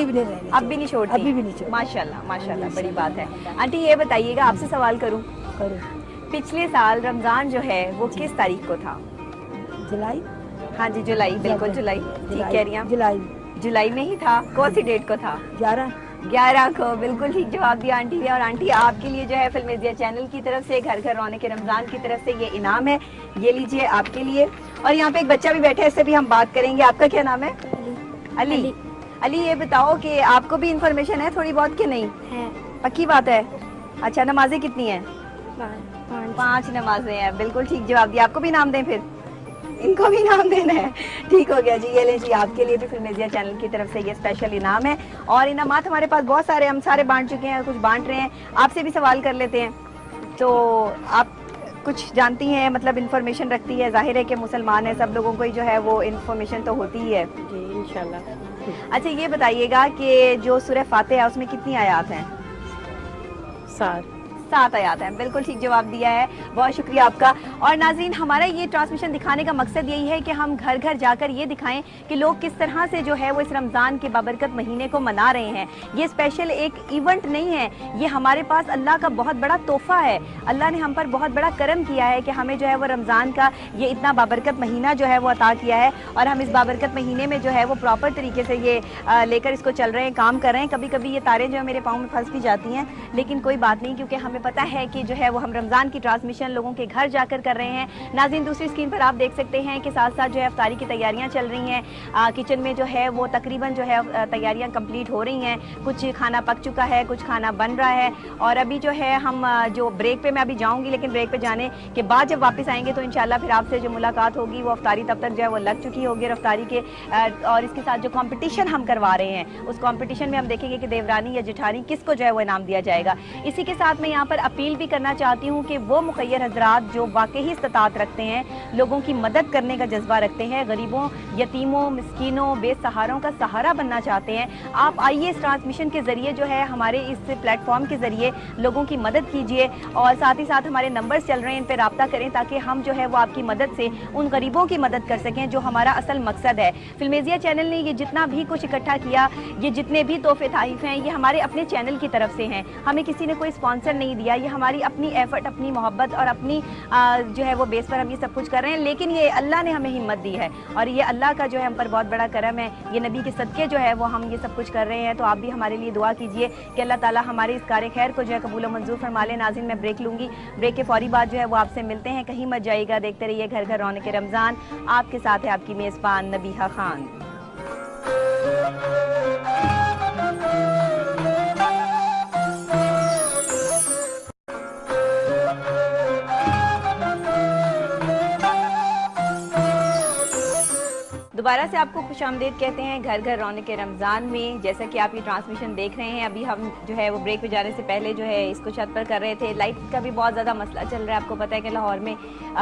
अब भी नहीं छोड़ती? माशाल्लाह माशाल्लाह, बड़ी बात है। आंटी ये बताइएगा, आपसे सवाल करूं, पिछले साल रमजान जो है वो किस तारीख को था? जुलाई। हाँ जी जुलाई, बिल्कुल जुलाई, ठीक कह रही हैं, जुलाई में ही था। कौन सी डेट को था? 11 को, बिल्कुल ठीक जवाब दिया आंटी ने। और आंटी आपके लिए जो है फिल्म एशिया चैनल की तरफ से, घर घर रौनक रमजान की तरफ से ये इनाम है, ये लीजिए आपके लिए। और यहाँ पे एक बच्चा भी बैठा है, इससे भी हम बात करेंगे। आपका क्या नाम है? अली। अली ये बताओ कि आपको भी इंफॉर्मेशन है थोड़ी बहुत कि नहीं है? पक्की बात है। अच्छा, नमाजें कितनी हैं? 5 नमाजें हैं, बिल्कुल ठीक जवाब दिया। आपको भी नाम दें फिर? इनको भी नाम देना है, ठीक हो गया जी। ये ले जी, आपके लिए भी फिल्म एशिया चैनल की तरफ से ये स्पेशल इनाम है। और इनामात हमारे पास बहुत सारे, हम सारे बांट चुके हैं, कुछ बांट रहे हैं। आपसे भी सवाल कर लेते हैं। तो आप कुछ जानती हैं, मतलब इन्फॉर्मेशन रखती है, जाहिर है कि मुसलमान है, सब लोगों को ही जो है वो इन्फॉर्मेशन तो होती ही है जी इंशाल्लाह। अच्छा ये बताइएगा कि जो सूरह फातिहा है उसमें कितनी आयात हैं? 7 7 आयात हैं। बिल्कुल ठीक जवाब दिया है, बहुत शुक्रिया आपका। और नाज़रीन, हमारा ये ट्रांसमिशन दिखाने का मकसद यही है कि हम घर घर जाकर ये दिखाएं कि लोग किस तरह से जो है वो इस रमज़ान के बाबरकत महीने को मना रहे हैं। ये स्पेशल एक इवेंट नहीं है, ये हमारे पास अल्लाह का बहुत बड़ा तोहफा है। अल्लाह ने हम पर बहुत बड़ा करम किया है कि हमें जो है वो रमज़ान का ये इतना बाबरकत महीना जो है वो अता किया है, और हम इस बाबरकत महीने में जो है वो प्रॉपर तरीके से ये लेकर इसको चल रहे हैं, काम कर रहे हैं। कभी कभी ये तारें जो है मेरे पाँव में फंस भी जाती हैं, लेकिन कोई बात नहीं, क्योंकि हमें पता है कि जो है वो हम रमज़ान की ट्रांसमिशन लोगों के घर जाकर कर रहे हैं। नाज़रीन, दूसरी स्क्रीन पर आप देख सकते हैं कि साथ साथ जो है अफ्तारी की तैयारियां चल रही हैं। किचन में जो है वो तकरीबन जो है तैयारियां कंप्लीट हो रही हैं, कुछ खाना पक चुका है, कुछ खाना बन रहा है। और अभी जो है हम जो ब्रेक पे मैं अभी जाऊंगी, लेकिन ब्रेक पे जाने के बाद जब वापस आएंगे तो इंशाल्लाह फिर आपसे जो मुलाकात होगी वो अफ्तारी तब तक जो है वो लग चुकी होगी। और अफ्तारी के और इसके साथ जो कॉम्पिटिशन हम करवा रहे हैं, उस कॉम्पिटिशन में हम देखेंगे कि देवरानी या जेठानी किसको जो है वो इनाम दिया जाएगा। इसी के साथ मैं यहाँ पर अपील भी करना चाहती हूँ कि वो मुखय्यर हजरात जो वाकई ही इस्तात रखते हैं, लोगों की मदद करने का जज्बा रखते हैं, गरीबों, यतीमों, मिस्कीनों, बेसहारों का सहारा बनना चाहते हैं, आप आइए इस ट्रांसमिशन के ज़रिए जो है हमारे इस प्लेटफॉर्म के ज़रिए लोगों की मदद कीजिए। और साथ ही साथ हमारे नंबर्स चल रहे हैं, इन पर रब्ता करें ताकि हम जो है वो आपकी मदद से उन गरीबों की मदद कर सकें जो हमारा असल मकसद है। फिल्मेजिया चैनल ने ये जितना भी कुछ इकट्ठा किया, ये जितने भी तोहफे तारीफ हैं, ये हमारे अपने चैनल की तरफ से हैं। हमें किसी ने कोई स्पॉन्सर नहीं दिया, ये हमारी अपनी एफर्ट, अपनी मोहब्बत और अपनी जो है वो बेस पर हम ये सब कुछ कर रहे हैं। लेकिन ये अल्लाह ने हमें हिम्मत दी है और ये अल्लाह का जो है हम पर बहुत बड़ा करम है। ये नबी के सदक़े जो है वो हम ये सब कुछ कर रहे हैं। तो आप भी हमारे लिए दुआ कीजिए कि अल्लाह ताला हमारे इस कार्य खैर को जो है कबूल मंजूर फरमा ले। नाज़रीन, मैं ब्रेक लूँगी, ब्रेक के फौरी बाद जो है वो आपसे मिलते हैं। कहीं मत जाइएगा, देखते रहिए घर घर रौनक रमज़ान। आपके साथ है आपकी मेज़बान नबीहा खान। दोबारा से आपको खुशामदीद कहते हैं घर घर रौनक रमज़ान में। जैसा कि आप ये ट्रांसमिशन देख रहे हैं, अभी हम जो है वो ब्रेक पे जाने से पहले जो है इसको छत पर कर रहे थे। लाइट का भी बहुत ज़्यादा मसला चल रहा है। आपको पता है कि लाहौर में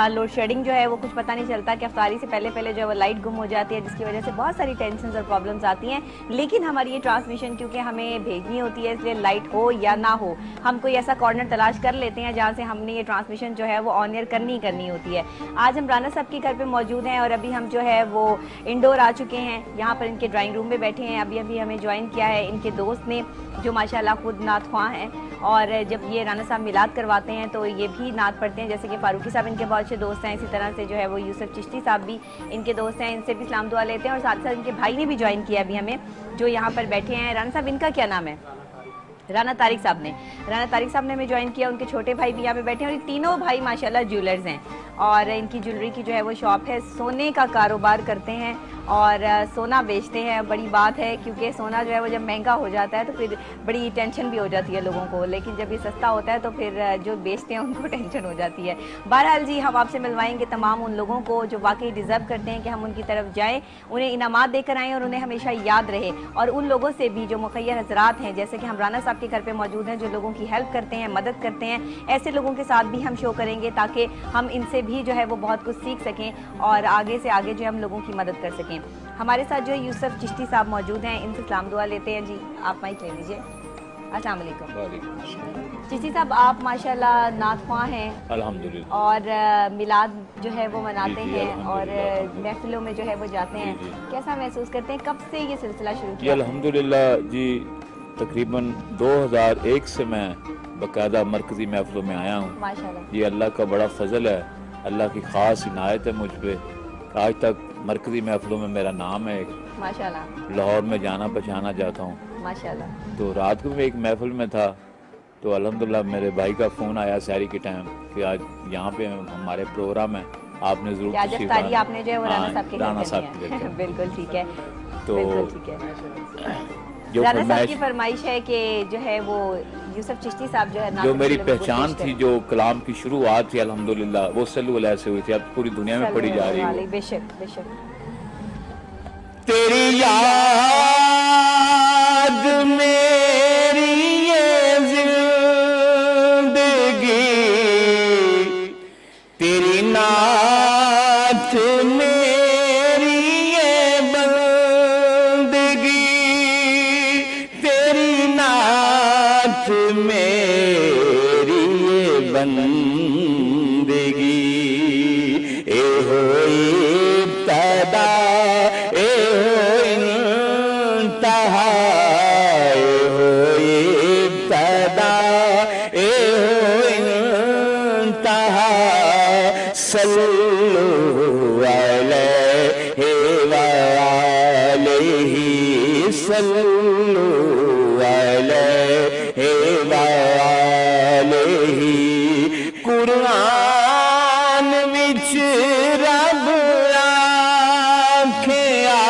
लोड शेडिंग जो है वो कुछ पता नहीं चलता कि अफ्तारी से पहले पहले जो है वो लाइट गुम हो जाती है, जिसकी वजह से बहुत सारी टेंशन और प्रॉब्लम्स आती हैं। लेकिन हमारी ये ट्रांसमिशन क्योंकि हमें भेजनी होती है, इसलिए लाइट हो या ना हो, हम कोई ऐसा कॉर्नर तलाश कर लेते हैं जहाँ से हमने ये ट्रांसमिशन जो है वो ऑन एयर करनी होती है। आज हम राना साहब के घर पर मौजूद हैं और अभी हम जो है वो इंडोर आ चुके हैं। यहाँ पर इनके ड्राइंग रूम में बैठे हैं। अभी अभी हमें ज्वाइन किया है इनके दोस्त ने, जो माशाल्लाह खुद नात ख्वां हैं। और जब ये राना साहब मिलाद करवाते हैं तो ये भी नात पढ़ते हैं, जैसे कि फारूकी साहब इनके बहुत अच्छे दोस्त हैं। इसी तरह से जो है वो यूसुफ चिश्ती साहब भी इनके दोस्त हैं, इनसे भी सलाम दुआ लेते हैं। और साथ साथ इनके भाई ने भी ज्वाइन किया अभी हमें, जो यहाँ पर बैठे हैं। राना साहब, इनका क्या नाम है? राना तारिक साहब ने हमें ज्वाइन किया। उनके छोटे भाई भी यहाँ पे बैठे हैं और ये तीनों भाई माशाल्लाह ज्वेलर्स हैं और इनकी ज्वेलरी की जो है वो शॉप है। सोने का कारोबार करते हैं और सोना बेचते हैं। बड़ी बात है क्योंकि सोना जो है वो जब महंगा हो जाता है तो फिर बड़ी टेंशन भी हो जाती है लोगों को, लेकिन जब ये सस्ता होता है तो फिर जो बेचते हैं उनको टेंशन हो जाती है। बहरहाल जी, हम आपसे मिलवाएंगे तमाम उन लोगों को जो वाकई डिज़र्व करते हैं कि हम उनकी तरफ जाएँ, उन्हें इनामात देकर आएँ और उन्हें हमेशा याद रहे। और उन लोगों से भी जो मुखय्यर हजरात हैं, जैसे कि हम राना साहब के घर पे मौजूद हैं, जो लोगों की हेल्प करते हैं, मदद करते हैं, ऐसे लोगों के साथ भी हम शो करेंगे ताकि हम इनसे भी जो है वो बहुत कुछ सीख सकें और आगे से आगे जो है हम लोगों की मदद कर सकें। हमारे साथ जो यूसुफ चिश्ती साहब मौजूद हैं, इनसे सलाम दुआ लेते हैं। जी, आप माइक ले लीजिए। अस्सलाम वालेकुम। चिश्ती साहब, आप माशाल्लाह नात ख्वां हैं अल्हम्दुलिल्लाह, और मिलाद जो है वो मनाते हैं और महफिलों में जो है वो जाते हैं। कैसा महसूस करते हैं? कब से ये सिलसिला शुरू किया? अल्हम्दुलिल्लाह जी, तकरीबन 2001 से मैं बाकायदा मरकज़ी महफिलों में आया हूँ। माशाल्लाह, ये अल्लाह का बड़ा फजल है, अल्लाह की ख़ास इनायत है मुझ पे। आज तक मरकज़ी महफिलों में मेरा नाम है, माशाल्लाह, लाहौर में जाना पहचाना जाता हूँ। माशाल्लाह। तो रात को मैं एक महफिल में था तो अल्हम्दुलिल्लाह मेरे भाई का फ़ोन आया सहरी के टाइम कि आज यहाँ पे हमारे प्रोग्राम है, आपने ज़रूर आपने जो है वो राना साहब के राना साहब के बिल्कुल ठीक है, तो बिल्कुल ठीक है। जो राना साहब की फरमाइश है कि जो है वो यूसुफ चिश्ती साहब जो है जो मेरी पहचान थी, जो कलाम की शुरुआत थी अल्हम्दुलिल्लाह, वो सल्लल्लाहु अलैहि से हुई थी। अब पूरी दुनिया में पढ़ी जा रही है। बेशक बेशक। तेरी याद मेरी ये जिंदगी, तेरी नात मेरी ये बंदगी, तेरी नात मेरी सल्लु अलैहि वालैहि सल्लु अलैहि वालैहि। कुरान विच रब आखिया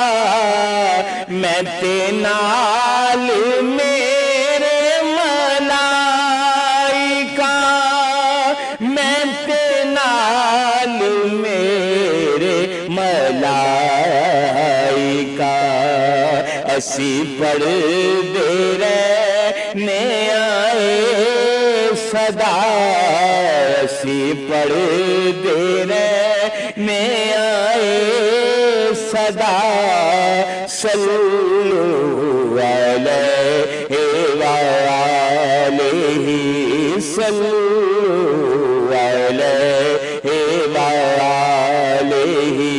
मैं ते नाल मेरे मलाइका, मैं ते नाल मेरे मलाइका। असी पढ़दे रहने आए सदा, असी पढ़दे रहने आए सदा। सल्लु अलैहि वालैहि सल्लु अलैहि वालैहि।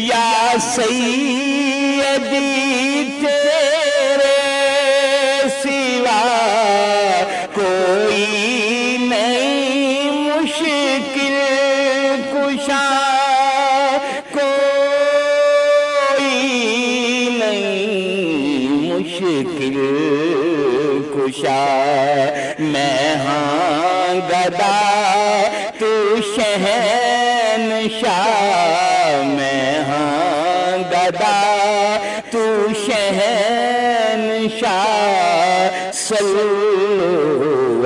या सैयदी तेरे सिवा कोई नहीं मुश्किल कुशा, मुश्किल कुशा। मैं हाँ गदा तू शहनशाह, मैं हाँ गदा तू शहनशाह। सल्लु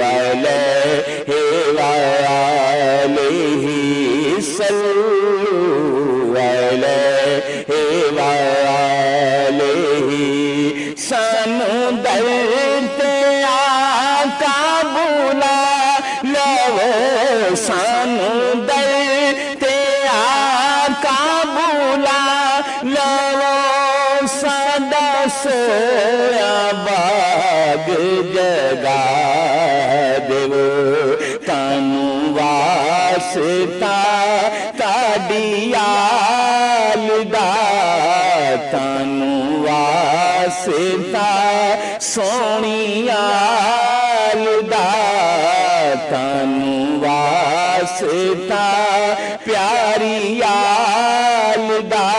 अलैहि वालैहि सल्लु अलैहि वालैहि। सानू दर्द आका बुला लवो, सानू दर्द आका बुला लवो। सदा सोया बाग जगा देवो, तानू वास्ता ताड़ी आल दा, तानू वास्ता सोनी आल दा, तानू वास्ता प्यारी आल दा।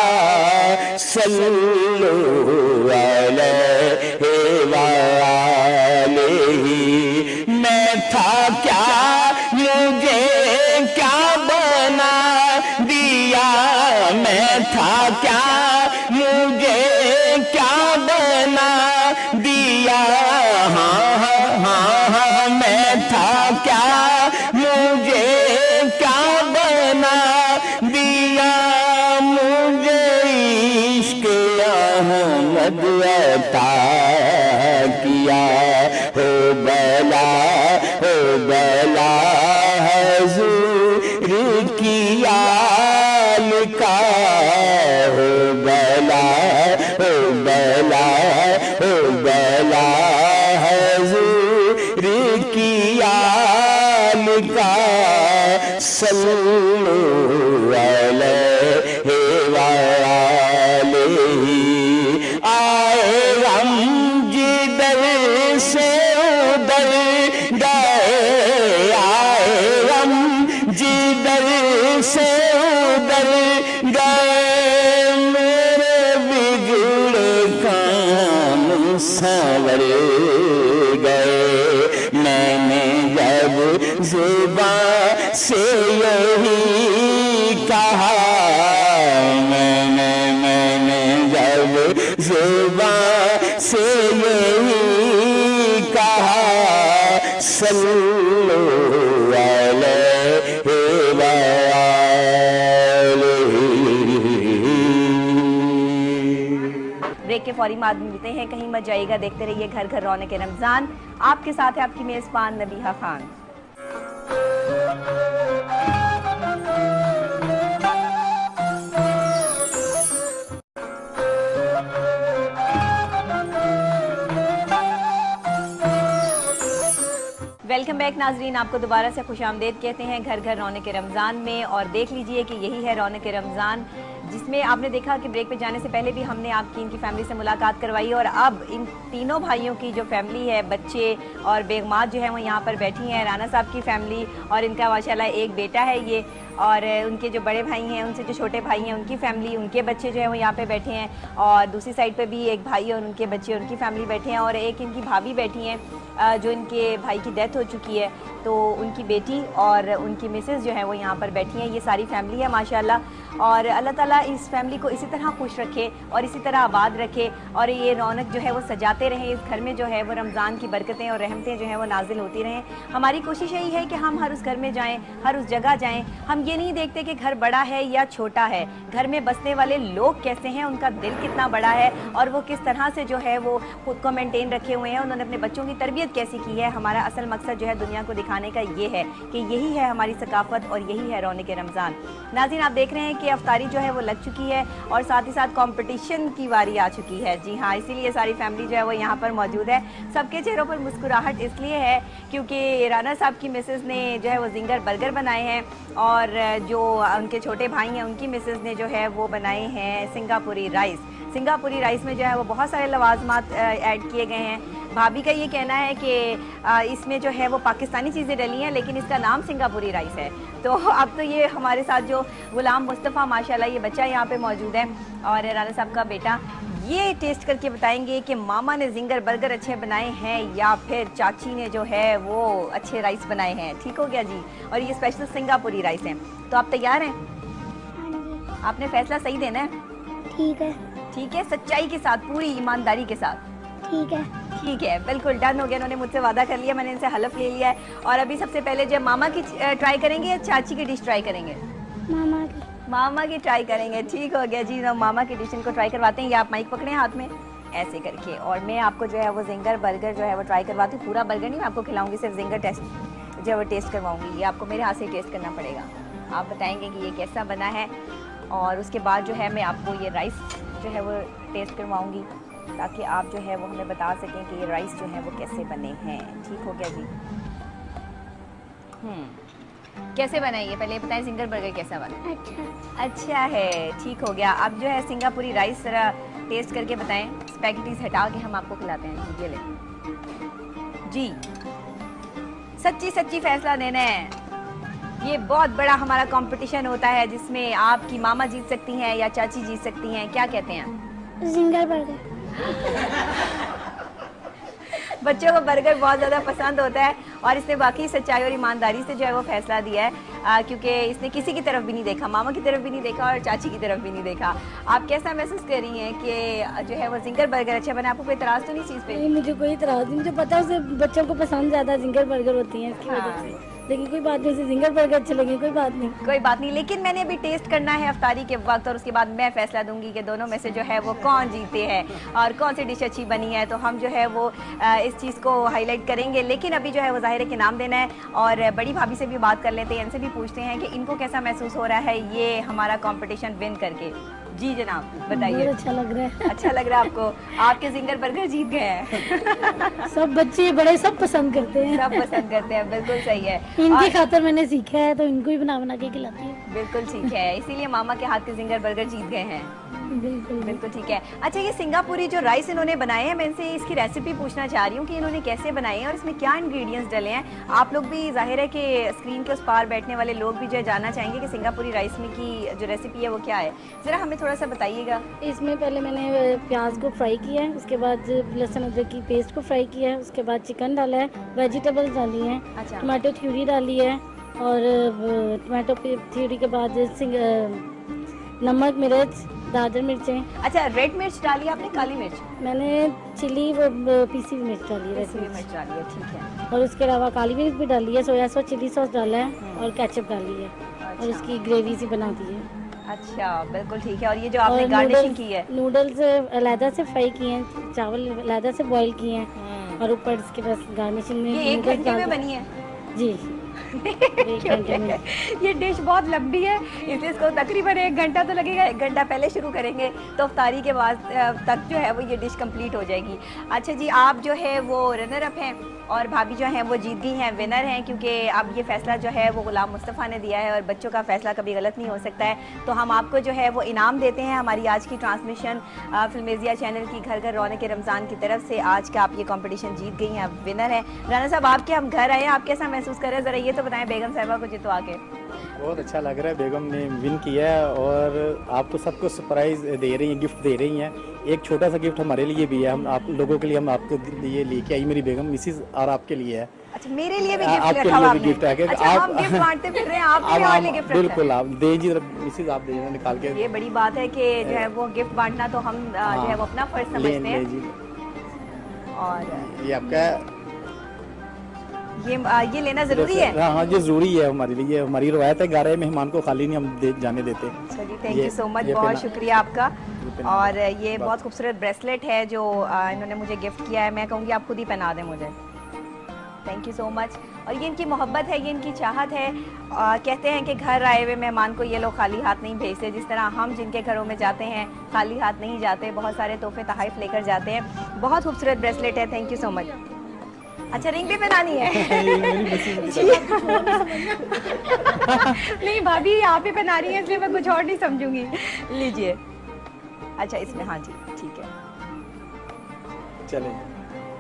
सल्लु अलैहि वालैहि। मैं था क्या मुझे क्या बना दिया, मैं था क्या मुझे क्या बना दिया। हाँ हाँ हाँ हाँ मैं था क्या मुझे क्या बना दिया। मुझे इश्क अहमद अता किया, हो बला हुजूर की आल का, हो बला हुजूर की आल का। सल्लु अलैहि वालैहि। आए हम जिधर से उधर गए, आए हम जिधर से उधर गए। मेरे बिगड़े काम संवर गए। मैंने जब जुबान से यही कहा, मैंने जब जुबान से यही कहा। सल्लु अलैहि वालैहि। ब्रेक के फौरी बाद मिलते हैं, कहीं मत जाइएगा, देखते रहिए घर घर रौनक रमजान। आपके साथ है आपकी मेजबान नबीहा खान। वेलकम बैक नाजरीन, आपको दोबारा से खुशामदीद कहते हैं घर घर रौनक रमज़ान में। और देख लीजिए कि यही है रौनक रमज़ान, जिसमें आपने देखा कि ब्रेक पे जाने से पहले भी हमने आपकी इनकी फैमिली से मुलाकात करवाई और अब इन तीनों भाइयों की जो फैमिली है, बच्चे और बेगमात जो है वो यहाँ पर बैठी हैं। राना साहब की फैमिली और इनका माशाल्लाह एक बेटा है ये, और उनके जो बड़े भाई हैं उनसे जो छोटे भाई हैं उनकी फैमिली, उनके बच्चे जो है वो यहाँ पे बैठे हैं, और दूसरी साइड पे भी एक भाई और उनके बच्चे, उनकी फैमिली बैठे हैं, और एक इनकी भाभी बैठी हैं जो इनके भाई की डेथ हो चुकी है, तो उनकी बेटी और उनकी मिसेस जो है वो यहाँ पर बैठी हैं। ये सारी फैमिली है माशाल्लाह, और अल्लाह ताला इस फैमिली को इसी तरह खुश रखे और इसी तरह आबाद रखे, और ये रौनक जो है वो सजाते रहें इस घर में, जो है वो रमज़ान की बरकतें और रहमतें जो है वो नाजिल होती रहें। हमारी कोशिश यही है कि हम हर उस घर में जाएँ, हर उस जगह जाएँ। हम ये नहीं देखते कि घर बड़ा है या छोटा है, घर में बसने वाले लोग कैसे हैं, उनका दिल कितना बड़ा है और वो किस तरह से जो है वो खुद को मेंटेन रखे हुए हैं, उन्होंने अपने बच्चों की तरबियत कैसी की है। हमारा असल मकसद जो है दुनिया को दिखाने का ये है कि यही है हमारी सकाफत और यही है रौनक रमज़ान। नाज़रीन, आप देख रहे हैं कि अफ्तारी जो है वो लग चुकी है और साथ ही साथ कंपटीशन की बारी आ चुकी है। जी हाँ, इसीलिए सारी फैमिली जो है वो यहाँ पर मौजूद है। सबके चेहरों पर मुस्कुराहट इसलिए है क्योंकि राना साहब की मिसेस ने जो है वो जिंगर बर्गर बनाए हैं, और जो उनके छोटे भाई हैं उनकी मिसेस ने जो है वो बनाए हैं सिंगापुरी राइस। सिंगापुरी राइस में जो है वो बहुत सारे लवाजमात ऐड किए गए हैं। भाभी का ये कहना है कि इसमें जो है वो पाकिस्तानी चीज़ें डली हैं, लेकिन इसका नाम सिंगापुरी राइस है। तो अब तो ये हमारे साथ जो गुलाम मुस्तफ़ा माशाल्लाह ये बच्चा यहाँ पे मौजूद है और राना साहब का बेटा, ये टेस्ट करके बताएंगे कि मामा ने जिंगर बर्गर अच्छे बनाए हैं या फिर चाची ने जो है वो अच्छे राइस बनाए हैं। ठीक हो गया जी, और ये स्पेशल सिंगापुरी राइस हैं। तो आप तैयार हैं? आपने फैसला सही देना है। ठीक है। ठीक है, सच्चाई के साथ, पूरी ईमानदारी के साथ। ठीक है। ठीक है, बिल्कुल डन हो गया। उन्होंने मुझसे वादा कर लिया, मैंने इनसे हलफ ले लिया है। और अभी सबसे पहले जब मामा की ट्राई करेंगे या चाची की डिश ट्राई करेंगे? मामा की ट्राई करेंगे। ठीक हो गया जी, तो मामा की डिश इनको ट्राई करवाते हैं। ये आप माइक पकड़े हाथ में ऐसे करके, और मैं आपको जो है वो जिंगर बर्गर जो है वो ट्राई करवाती हूँ। पूरा बर्गर नहीं मैं आपको खिलाऊंगी, सिर्फ जिंगर टेस्ट जो है वो टेस्ट करवाऊंगी। ये आपको मेरे हाथ से टेस्ट करना पड़ेगा। आप बताएंगे कि ये कैसा बना है, और उसके बाद जो है मैं आपको ये राइस जो है वो टेस्ट करवाऊंगी ताकि आप जो है वो हमें बता सकें कि ये राइस जो है वो कैसे बने हैं। ठीक हो गया जी। कैसे बनाए ये पहले बताएं, सिंगर बर्गर कैसा बना? अच्छा है, ठीक हो गया। अब जो है सिंगापुरी राइस जरा टेस्ट करके बताएं। स्पैगेटीज हटा के हम आपको खिलाते हैं। ये ले जी, सच्ची सच्ची फैसला देना है। ये बहुत बड़ा हमारा कंपटीशन होता है जिसमें आपकी मामा जीत सकती हैं या चाची जीत सकती हैं। क्या कहते हैं? Ginger burger. बच्चों को बर्गर बहुत ज़्यादा पसंद होता है और इसने बाकी सच्चाई और ईमानदारी से जो है वो फैसला दिया है, क्योंकि इसने किसी की तरफ भी नहीं देखा, मामा की तरफ भी नहीं देखा और चाची की तरफ भी नहीं देखा। आप कैसा महसूस कर रही हैं कि जो है वो जिंगर बर्गर अच्छा बना? आपको कोई इतराज़ तो नहीं चीज़ पे? नहीं, मुझे कोई इतराज़ नहीं। मुझे पता है उसे बच्चों को पसंद ज़्यादा जिंगर बर्गर होती हैं इसकी वजह से, लेकिन कोई बात नहीं, उसे जिंगर बर्गर अच्छे लगे, कोई बात नहीं। कोई बात नहीं, लेकिन मैंने अभी टेस्ट करना है अफ्तारी के वक्त और उसके बाद मैं फैसला दूंगी कि दोनों में से जो है वो कौन जीते हैं और कौन सी डिश अच्छी बनी है। तो हम जो है वो इस चीज़ को हाईलाइट करेंगे, लेकिन अभी जो है वो ज़ाहिर है कि नाम देना है। और बड़ी भाभी से भी बात कर लेते हैं, इनसे भी पूछते हैं कि इनको कैसा महसूस हो रहा है ये हमारा कॉम्पिटिशन विन करके। जी जनाब, बताइए। अच्छा लग रहा है। अच्छा लग रहा है आपको? आपके जिंगर बर्गर जीत गए हैं। सब बच्चे बड़े सब पसंद करते हैं। सब पसंद करते हैं, बिल्कुल सही है। इनकी खातर मैंने सीखा है तो इनको ही बना बना के खिलाती हूँ। बिल्कुल ठीक है, इसीलिए मामा के हाथ के जिंगर बर्गर जीत गए हैं। बिल्कुल बिल्कुल ठीक है। अच्छा, ये सिंगापुरी जो राइस इन्होंने बनाए हैं, मैं इनसे इसकी रेसिपी पूछना चाह रही हूँ कि इन्होंने कैसे बनाए हैं और इसमें क्या इंग्रेडिएंट्स डले हैं। आप लोग भी जाहिर है कि स्क्रीन के उस पार बैठने वाले लोग भी जो है जानना चाहेंगे कि सिंगापुरी राइस में की जो रेसिपी है वो क्या है। ज़रा हमें थोड़ा सा बताइएगा। इसमें पहले मैंने प्याज को फ्राई किया है, उसके बाद लहसुन अदरक की पेस्ट को फ्राई किया है, उसके बाद चिकन डाला है, वेजिटेबल्स डाली हैं, अच्छा। टमाटो प्यूरी डाली है, और टमाटो प्यूरी के बाद नमक, मिर्च, दादर मिर्चें। अच्छा, रेड मिर्च डाली आपने, काली मिर्च? मैंने चिली वो पीसी मिर्च डाली है, पीसी मिर्च डाली है, ठीक है। और उसके अलावा काली मिर्च भी डाली है, सोया सॉस, चिली सॉस डाला है और केचप डाली है। अच्छा। और उसकी ग्रेवी सी बना दी है। अच्छा, बिल्कुल ठीक है। और ये जो आपने गार्निशिंग की है? नूडल्स अलहदा से फ्राई किए हैं, चावल अलहदा से बॉईल किए हैं, और ऊपर इसके बस गार्निशिंग में ये 1 घंटे में बनी है? जी। ये डिश बहुत लंबी है, इसलिए इसको तकरीबन 1 घंटा तो लगेगा। 1 घंटा पहले शुरू करेंगे तो इफ्तारी के बाद तक जो है वो ये डिश कंप्लीट हो जाएगी। अच्छा जी, आप जो है वो रनर अप हैं और भाभी जो हैं वो जीत गई हैं, विनर हैं, क्योंकि अब ये फैसला जो है वो गुलाम मुस्तफ़ा ने दिया है और बच्चों का फैसला कभी गलत नहीं हो सकता है। तो हम आपको जो है वो इनाम देते हैं हमारी आज की ट्रांसमिशन फिल्मेजिया चैनल की घर घर रौनक रमज़ान की तरफ से। आज का आप ये कंपटीशन जीत गई हैं, आप विनर हैं। राना साहब, आपके हम घर आए, आप कैसा महसूस कर रहे हैं, ज़रा ये तो बताएं बेगम साहिबा को जितवा के। बहुत अच्छा लग रहा है, बेगम ने विन किया है और आपको सबको सरप्राइज़ दे रही हैं, गिफ्ट दे रही हैं। एक छोटा सा गिफ्ट हमारे लिए भी है, हम आप लोगों के लिए, हम आपके लिए लेके आई मेरी बेगम मिसिज, और आपके लिए है। अच्छा, मेरे लिए भी आपके गिफ्ट लिए भी गिफ्ट है। अच्छा, आप गिफ्ट बांटते फिर रहे हैं, आपके लिए और गिफ्ट बिल्कुल, आप दे जी मिसिज, आप दे निकाल के। ये बड़ी बात है कि जो है वो गिफ्ट बांटना तो हम जो है वो अपना फर्ज समझते हैं। और ये आपका ये लेना जरूरी है। हाँ, ये जरूरी है हमारे लिए, हमारी रवायत है, घर आए मेहमान को खाली नहीं हम जाने देते। चलिए, थैंक यू सो मच, बहुत शुक्रिया आपका। और ये बहुत खूबसूरत ब्रेसलेट है जो इन्होंने मुझे गिफ्ट किया है, मैं कहूँगी आप खुद ही पहना दें मुझे। Thank you so much. और ये इनकी मोहब्बत है, ये इनकी चाहत है। कहते हैं कि घर आए हुए मेहमान को ये लोग खाली हाथ नहीं भेजते, जिस तरह हम जिनके घरों में जाते हैं खाली हाथ नहीं जाते, बहुत सारे तोहफे तहाइफ लेकर जाते हैं। बहुत खूबसूरत ब्रेसलेट है, थैंक यू सो मच। अच्छा, रिंग भी पहनानी है? नहीं भाभी, आप ही पहना रही है इसलिए मैं कुछ और नहीं समझूंगी। लीजिए। अच्छा, इसमें, हाँ जी, ठीक है, चलें।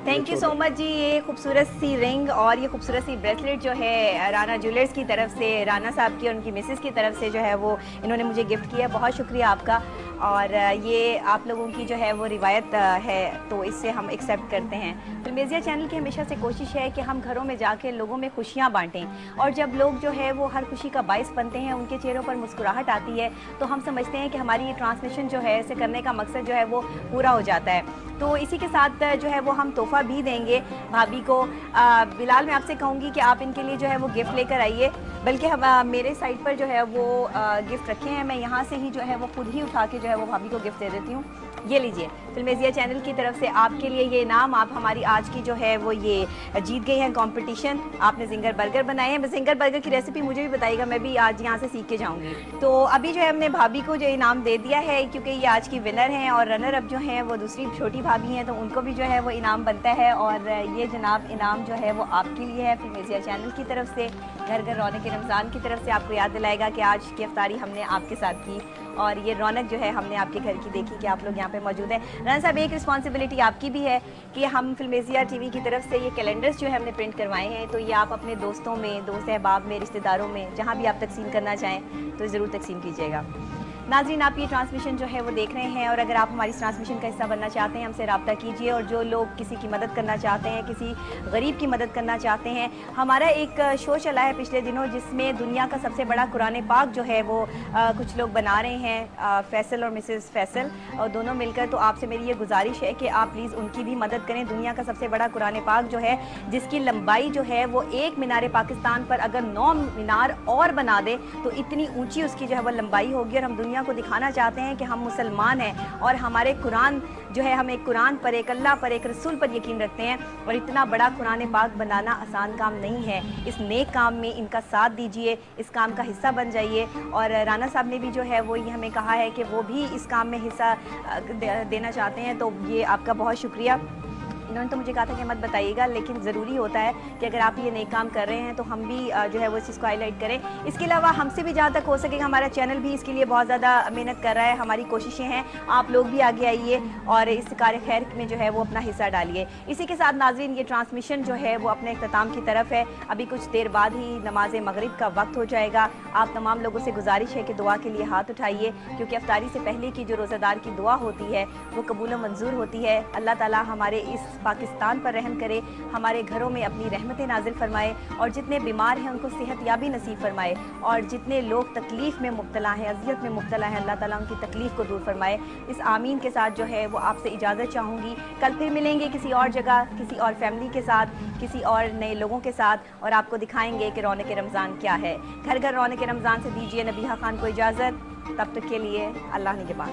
थैंक यू सो मच जी। ये खूबसूरत सी रिंग और ये खूबसूरत सी ब्रेसलेट जो है राना ज्वेलर्स की तरफ से, राना साहब की और उनकी मिसेस की तरफ से जो है वो इन्होंने मुझे गिफ्ट किया, बहुत शुक्रिया आपका। और ये आप लोगों की जो है वो रिवायत है, तो इससे हम एक्सेप्ट करते हैं। फिल्मेजिया चैनल की हमेशा से कोशिश है कि हम घरों में जाके लोगों में खुशियाँ बांटें, और जब लोग जो है वो हर खुशी का बाइस बनते हैं, उनके चेहरों पर मुस्कुराहट आती है, तो हम समझते हैं कि हमारी ये ट्रांसमिशन जो है इसे करने का मकसद जो है वो पूरा हो जाता है। तो इसी के साथ जो है वो हम तोहफ़ा भी देंगे भाभी को। बिलाल, मैं आपसे कहूँगी कि आप इनके लिए जो है वो गिफ्ट लेकर आइए, बल्कि हम मेरे साइड पर जो है वो गिफ्ट रखे हैं, मैं यहाँ से ही जो है वो खुद ही उठा के जो है वो भाभी को गिफ्ट दे देती हूँ। ये लीजिए, फिल्मेजिया चैनल की तरफ से आपके लिए ये इनाम। आप हमारी आज की जो है वो ये जीत गई हैं कंपटीशन। आपने जिंगर बर्गर बनाए हैं, जिंगर बर्गर की रेसिपी मुझे भी बताइएगा, मैं भी आज यहाँ से सीख के जाऊँगी। तो अभी जो है हमने भाभी को जो इनाम दे दिया है, क्योंकि ये आज की विनर हैं, और रनर अप जो हैं वो दूसरी छोटी भाभी हैं, तो उनको भी जो है वो इनाम बनता है। और ये जनाब इनाम जो है वो आपके लिए है, फिल्मेजिया चैनल की तरफ से, घर घर रौनक रमज़ान की तरफ से। आपको याद दिलाएगा कि आज की इफ्तारी हमने आपके साथ की, और ये रौनक जो है हमने आपके घर की देखी कि आप लोग यहाँ पे मौजूद हैं। राना साहब, एक रिस्पॉन्सिबिलिटी आपकी भी है कि हम फिल्मेजिया टीवी की तरफ से ये कैलेंडर्स जो है हमने प्रिंट करवाए हैं, तो ये आप अपने दोस्तों में, दोस्त अहबाब में, रिश्तेदारों में, जहाँ भी आप तकसीम करना चाहें तो ज़रूर तकसीम कीजिएगा। नाज़रीन, आप ये ट्रांसमिशन जो है वो देख रहे हैं, और अगर आप हमारी ट्रांसमिशन का हिस्सा बनना चाहते हैं, हमसे रब्ता कीजिए। और जो लोग किसी की मदद करना चाहते हैं, किसी गरीब की मदद करना चाहते हैं, हमारा एक शो चला है पिछले दिनों जिसमें दुनिया का सबसे बड़ा कुरान पाक जो है वो कुछ लोग बना रहे हैं, फैसल और मिसेस फैसल, और दोनों मिलकर। तो आपसे मेरी ये गुजारिश है कि आप प्लीज़ उनकी भी मदद करें। दुनिया का सबसे बड़ा कुरान पाक जो है, जिसकी लंबाई जो है वो एक मीनार पाकिस्तान पर अगर 9 मीनार और बना दे तो इतनी ऊँची उसकी जो है वो लंबाई होगी। और हम दुनिया को दिखाना चाहते हैं कि हम मुसलमान हैं, और हमारे कुरान जो है, हम एक कुरान पर, एक अल्लाह पर, एक रसूल पर यकीन रखते हैं। और इतना बड़ा कुरान पाक बनाना आसान काम नहीं है। इस नेक काम में इनका साथ दीजिए, इस काम का हिस्सा बन जाइए। और राना साहब ने भी जो है वो ये हमें कहा है कि वो भी इस काम में हिस्सा देना चाहते हैं, तो ये आपका बहुत शुक्रिया। इन्होंने तो मुझे कहा था कि मत बताइएगा, लेकिन ज़रूरी होता है कि अगर आप ये नए काम कर रहे हैं तो हम भी जो है वो इस चीज़ को हाईलाइट करें। इसके अलावा हमसे भी जहाँ तक हो सकेगा, हमारा चैनल भी इसके लिए बहुत ज़्यादा मेहनत कर रहा है, हमारी कोशिशें हैं, आप लोग भी आगे आइए और इस कार्य खैर में जो है वो अपना हिस्सा डालिए। इसी के साथ नाज़रीन, ये ट्रांसमिशन जो है वो अपने इख्तिताम की तरफ है। अभी कुछ देर बाद ही नमाज मगरिब का वक्त हो जाएगा। आप तमाम लोगों से गुजारिश है कि दुआ के लिए हाथ उठाइए, क्योंकि अफ्तारी से पहले की जो रोज़ादार की दुआ होती है वो कबूल मंजूर होती है। अल्लाह ताला हमारे इस पाकिस्तान पर रहम करे, हमारे घरों में अपनी रहमतें नाजिल फरमाए, और जितने बीमार हैं उनको सेहत याबी नसीब फरमाए, और जितने लोग तकलीफ़ में मुब्तला हैं, अज़ियत में मुब्तला हैं, अल्लाह ताला उनकी तकलीफ़ को दूर फरमाए। इस आमीन के साथ जो है वो आपसे इजाज़त चाहूँगी। कल फिर मिलेंगे किसी और जगह, किसी और फैमिली के साथ, किसी और नए लोगों के साथ, और आपको दिखाएंगे कि रौनक रमज़ान क्या है। घर घर रौनक रमज़ान से दीजिए नबीहा खान को इजाज़त। तब तक के लिए अल्लाह निगहबान।